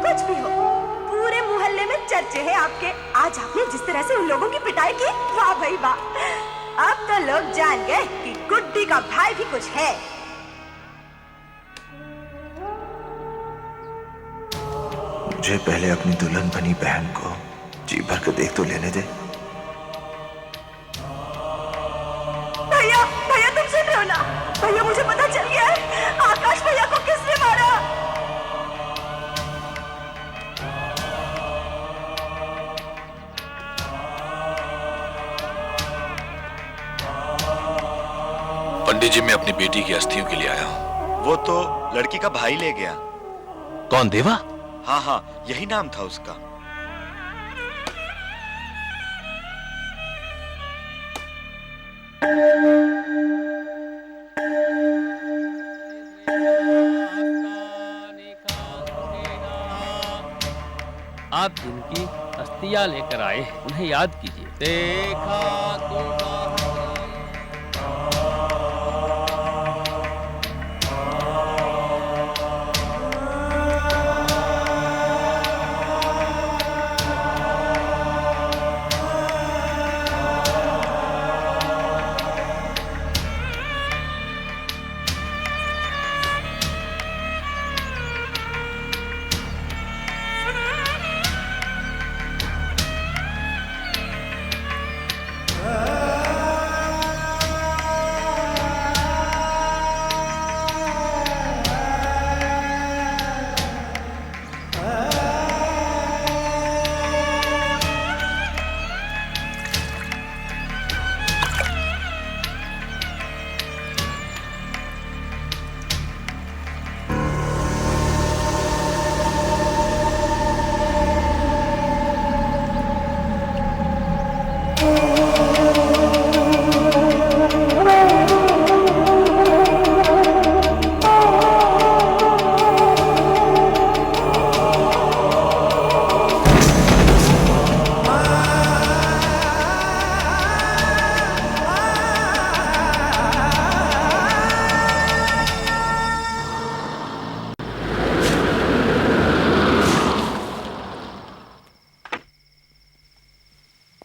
कुछ भी हो, पूरे मोहल्ले में चर्चे हैं आपके। आज आपने जिस तरह से उन लोगों की पिटाई की, वाह भाई वाह। अब तो लोग जान गए कि गुड्डी का भाई भी कुछ है। मुझे पहले अपनी दुल्हन बनी बहन को जी भर के देख तो लेने दे। भैया भैया तुम सुन रहे हो ना? भैया मुझे पता चल गया है आकाश भैया को किसने मारा। पंडित जी, मैं अपनी बेटी की अस्थियों के लिए आया हूँ। वो तो लड़की का भाई ले गया। कौन, देवा? हाँ हाँ, यही नाम था उसका। आप जिनकी अस्थियां लेकर आए हैं उन्हें याद कीजिए। देखा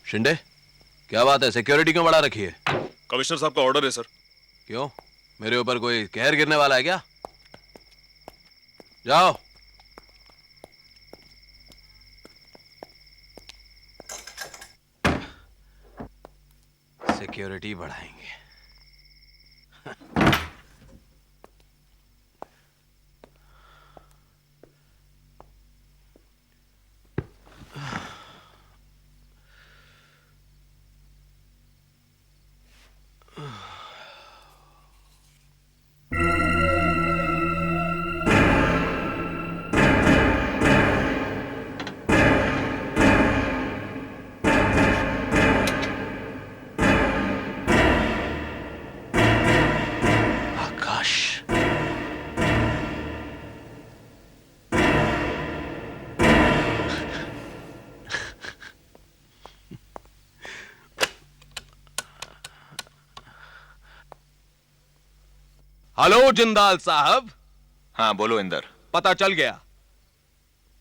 शिंदे, क्या बात है? सिक्योरिटी क्यों बढ़ा रखी है? कमिश्नर साहब का ऑर्डर है सर। क्यों, मेरे ऊपर कोई कहर गिरने वाला है क्या? जाओ। सिक्योरिटी बढ़ाएंगे। हेलो जिंदाल साहब। हाँ बोलो इंदर। पता चल गया।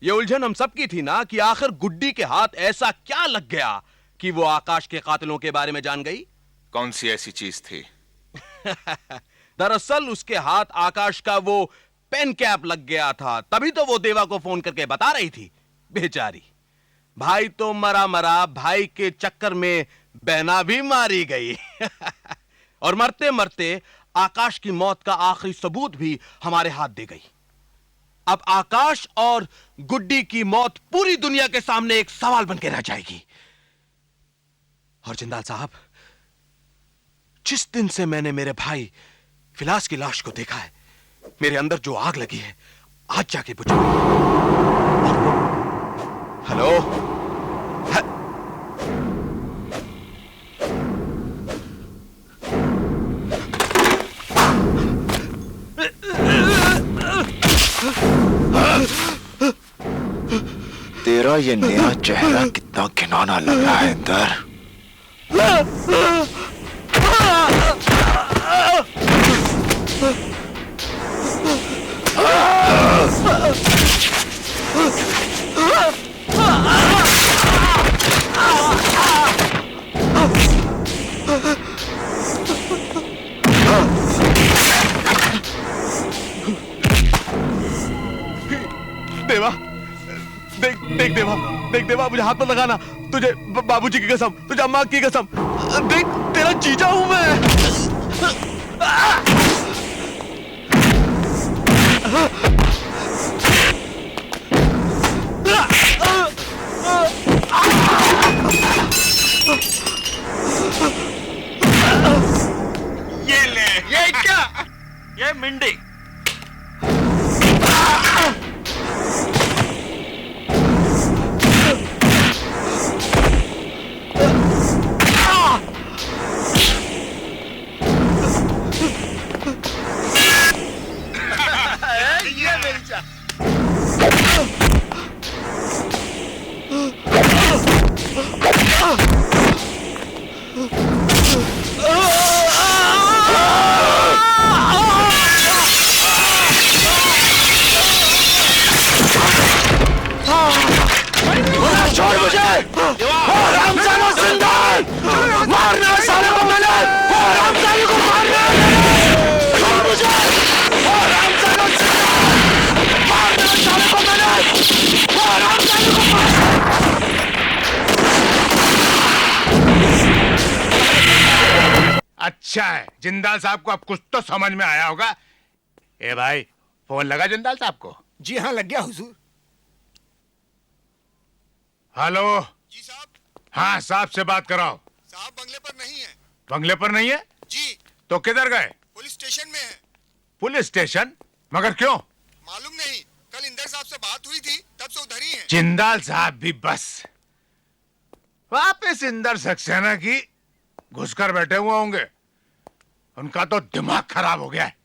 ये उलझन हम सब की थी ना कि आखिर गुड्डी के हाथ ऐसा क्या लग गया कि वो आकाश के कातिलों के बारे में जान गई। कौन सी ऐसी चीज थी? दरअसल उसके हाथ आकाश का वो पेन कैप लग गया था, तभी तो वो देवा को फोन करके बता रही थी। बेचारी, भाई तो मरा मरा, भाई के चक्कर में बहना भी मारी गई। और मरते मरते आकाश की मौत का आखिरी सबूत भी हमारे हाथ दे गई। अब आकाश और गुड्डी की मौत पूरी दुनिया के सामने एक सवाल बनकर रह जाएगी। और जिंदाल साहब, जिस दिन से मैंने मेरे भाई फिलास की लाश को देखा है, मेरे अंदर जो आग लगी है आज जाके बुझ गई। हेलो, तेरा ये नया चेहरा कितना घिनौना लग रहा है इंदर। देवा, देख देवा, मुझे हाथ मत लगाना। तुझे बाबूजी की कसम, तुझे अम्मा की कसम, देख तेरा जीजा हूं मैं। ये ले। ये क्या? ये मिंडी। ये मेरी चाह। छोड़ मुझे! हरामजादा जिंदा है! मारना है साले को मैंने! हरामजादे को मारना है! छोड़ मुझे! हरामजादा जिंदा है! मारना है साले को मैंने! हरामजादे को मारना है! अच्छा है, जिंदाल साहब को अब कुछ तो समझ में आया होगा। ए भाई, फोन लगा जिंदाल साहब को? जी हाँ, लग गया हुजूर। हेलो जी साहब। हाँ, साहब से बात कराओ। साहब बंगले पर नहीं है। बंगले पर नहीं है? जी। तो किधर गए? पुलिस स्टेशन में है। Police station? मगर क्यों? मालूम नहीं, कल इंदर साहब से बात हुई थी, तब से उधर ही है। जिंदाल साहब भी बस वापस इंदर सक्सेना की घुसकर बैठे हुए होंगे। उनका तो दिमाग खराब हो गया है।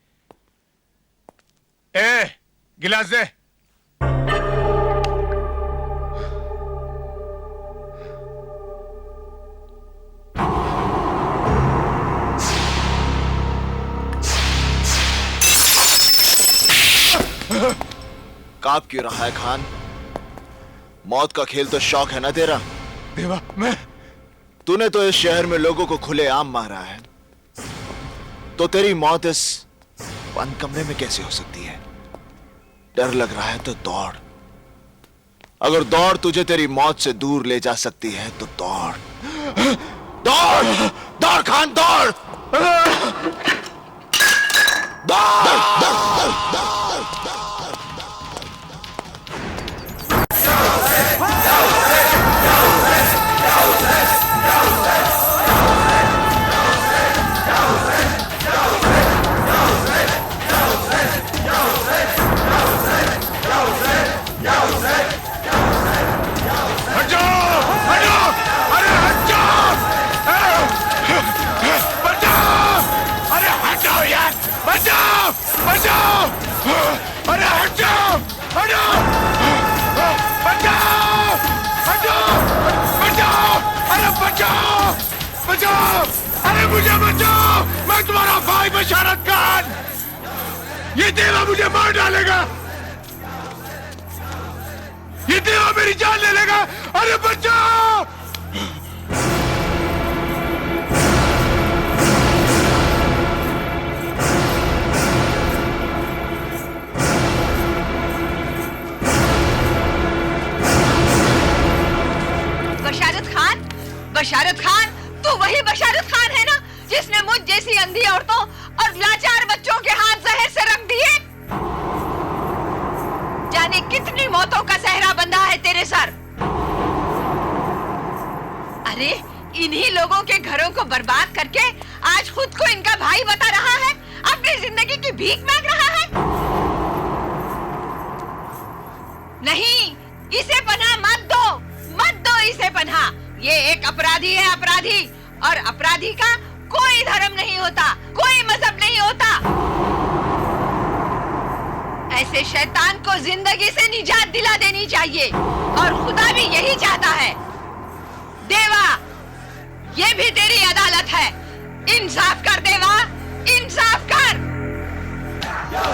ए, गिलास दे। कांप क्यों रहा है खान? मौत का खेल तो शौक है ना तेरा? देवा, मैं तूने तो इस शहर में लोगों को खुलेआम मारा है, तो तेरी मौत इस बंद कमरे में कैसे हो सकती है? डर लग रहा है तो दौड़। अगर दौड़ तुझे तेरी मौत से दूर ले जा सकती है तो दौड़। दौड़, दौड़ खान, दौड़, दौड़। बचाओ! अरे हट जाओ! हटो! बचाओ! हटो! बचाओ! अरे बचाओ! बचाओ! अरे मुझे बचाओ! मैं तुम्हारा भाई बशारत खान! ये देवा मुझे मार डालेगा! ये देवा मेरी जान ले लेगा! अरे बचाओ! बशारत खान, तू वही बशारत खान है ना जिसने मुझ जैसी अंधी औरतों और लाचार बच्चों के हाथ जहर से रख दिए? जाने कितनी मौतों का सहरा बंधा है तेरे सर। अरे इन्हीं लोगों के घरों को बर्बाद करके आज खुद को इनका भाई बता रहा है, अपनी जिंदगी की भीख मांग रहा है। नहीं, इसे पनाह मत दो इसे पनाह। ये एक अपराधी है, अपराधी, और अपराधी का कोई धर्म नहीं होता, कोई मजहब नहीं होता। ऐसे शैतान को जिंदगी से निजात दिला देनी चाहिए, और खुदा भी यही चाहता है। देवा, ये भी तेरी अदालत है। इंसाफ कर देवा, इंसाफ कर। Yo,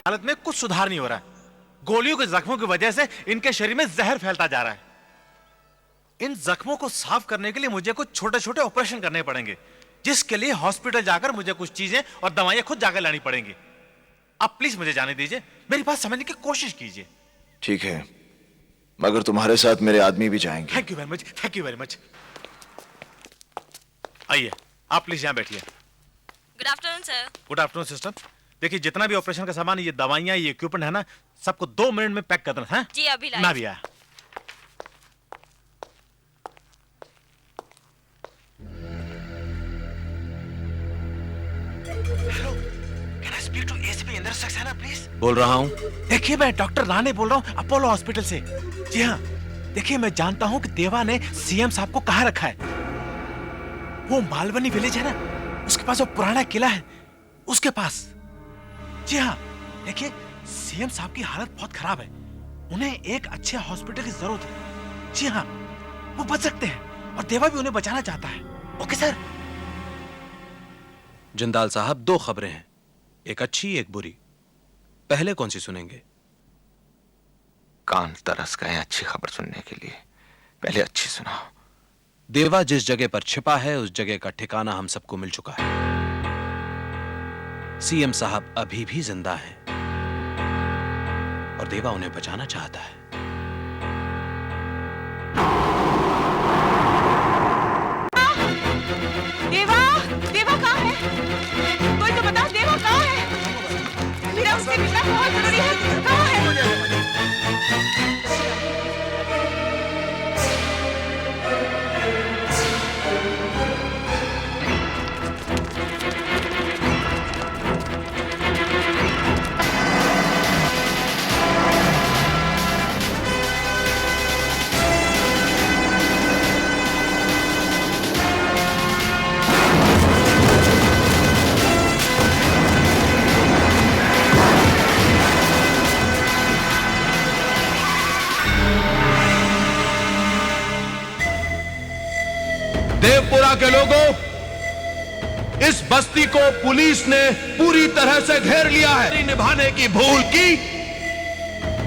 हालत में कुछ सुधार नहीं हो रहा है। गोलियों के जख्मों की वजह से इनके शरीर में जहर फैलता जा रहा है। इन जख्मों को साफ करने के लिए मुझे कुछ छोटे छोटे ऑपरेशन करने पड़ेंगे, जिसके लिए हॉस्पिटल जाकर मुझे कुछ चीजें और दवाइयां खुद जाकर लानी पड़ेंगी। आप प्लीज मुझे जाने दीजिए, मेरी बात समझने की कोशिश कीजिए। ठीक है, मगर तुम्हारे साथ मेरे आदमी भी जाएंगे। Thank you very much, thank you very much. आइए, आप प्लीज यहाँ बैठिए। Good afternoon sir. Good afternoon sister. देखिए, जितना भी ऑपरेशन का सामान, ये दवाइयां, ये इक्विपमेंट है ना, सबको 2 मिनट में पैक कर देना है। जी अभी लाइए। मैं भी आया। Hello, can I speak to ACP Inder Saxena please? बोल रहा हूँ। देखिए, मैं डॉक्टर राणे बोल रहा हूँ, अपोलो हॉस्पिटल से। जी हाँ, देखिए, मैं जानता हूँ कि देवा ने सीएम साहब को कहाँ रखा है। वो मालवनी विलेज है ना, उसके पास वो पुराना किला है, उसके पास। जी हाँ, देखिए, सीएम साहब की हालत बहुत खराब है, उन्हें एक अच्छे हॉस्पिटल की जरूरत है। जी हाँ, वो बच सकते हैं और देवा भी उन्हें बचाना चाहता है। Okay sir. जिंदाल साहब, 2 खबरें हैं, एक अच्छी एक बुरी। पहले कौन सी सुनेंगे? कान तरस गए अच्छी खबर सुनने के लिए, पहले अच्छी सुनाओ। देवा जिस जगह पर छिपा है, उस जगह का ठिकाना हम सबको मिल चुका है। सीएम साहब अभी भी जिंदा हैं और देवा उन्हें बचाना चाहता है। देवा, देवा कहाँ है? कोई तो बताओ, देवा कहाँ है? मेरा उससे मिलना बहुत जरूरी है। कहाँ है? देवपुरा के लोगों, इस बस्ती को पुलिस ने पूरी तरह से घेर लिया है। निभाने की भूल की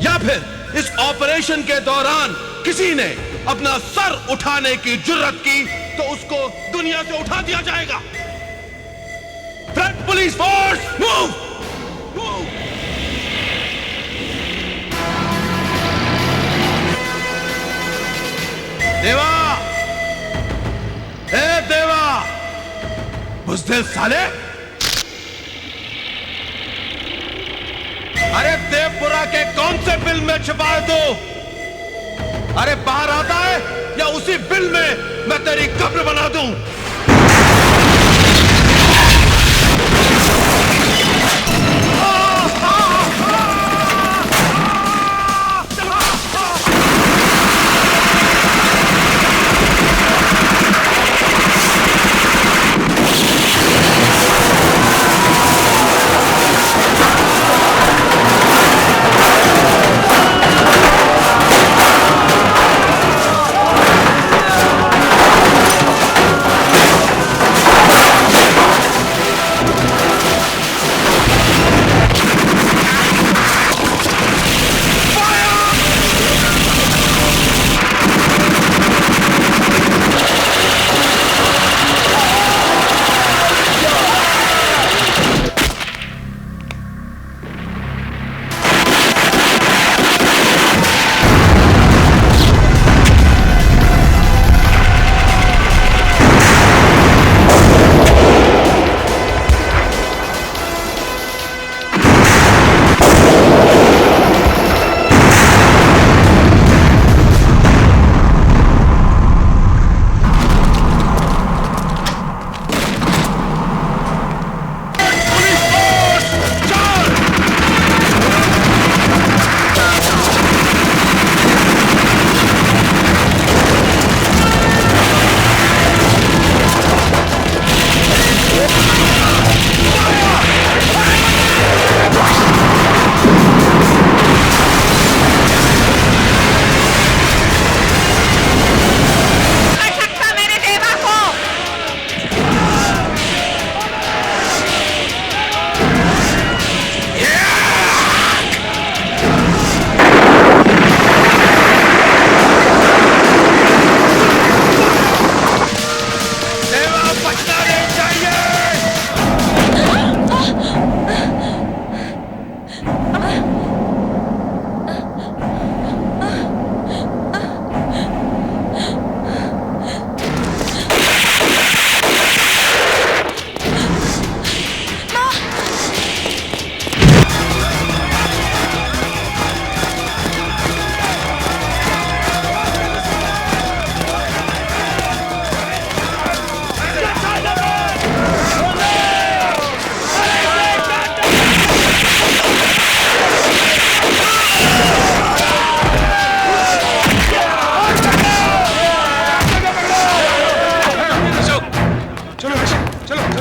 या फिर इस ऑपरेशन के दौरान किसी ने अपना सर उठाने की जुर्रत की तो उसको दुनिया से उठा दिया जाएगा। Front police force, move! देवा, ए देवा, बुज़दिल साले! अरे देवपुरा के कौन से बिल में छिपा है तू? अरे बाहर आता है या उसी बिल में मैं तेरी कब्र बना दूं?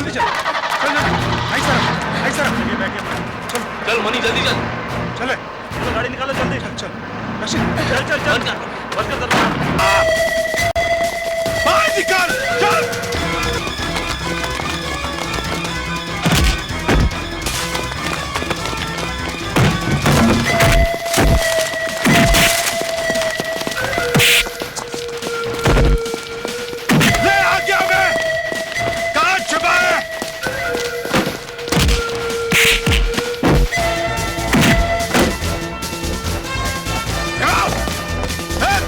जल्दी चल चल ऐसा चल मनी जल्दी चल। चले चलो गाड़ी निकालो जल्दी। चल रशीद चल चल चल बंद कर दरवाजा। बाहर निकाल चल। ले आ गया मैं। कहाँ छुपा है?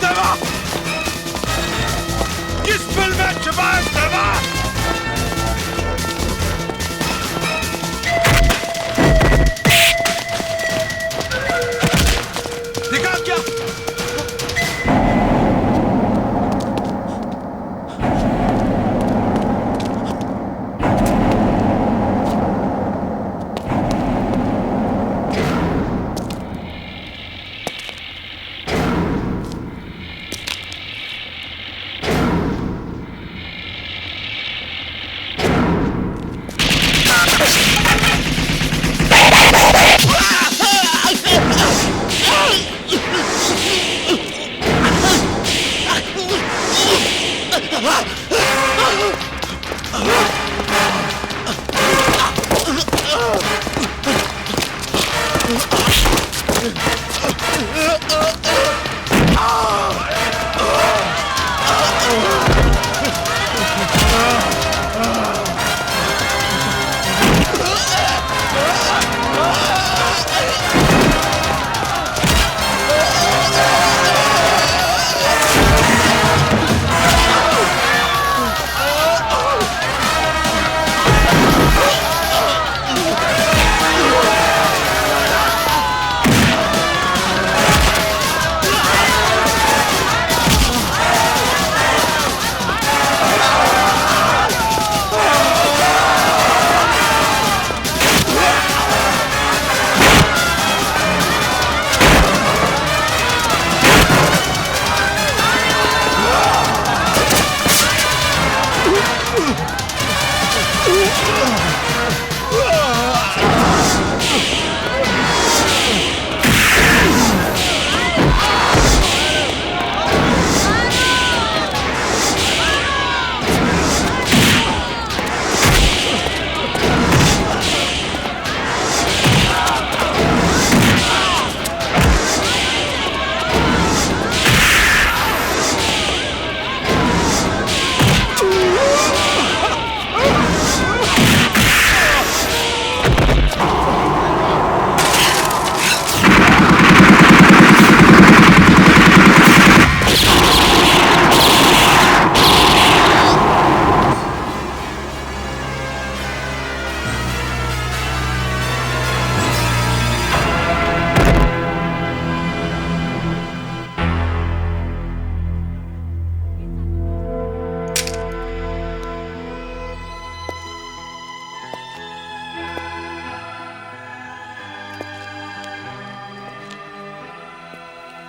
देवा किस बिल में छुपा है देवा? दिखा क्या?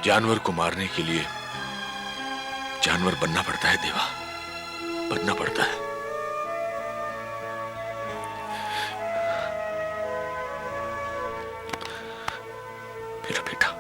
जानवर को मारने के लिए जानवर बनना पड़ता है देवा, बनना पड़ता है। मेरा बेटा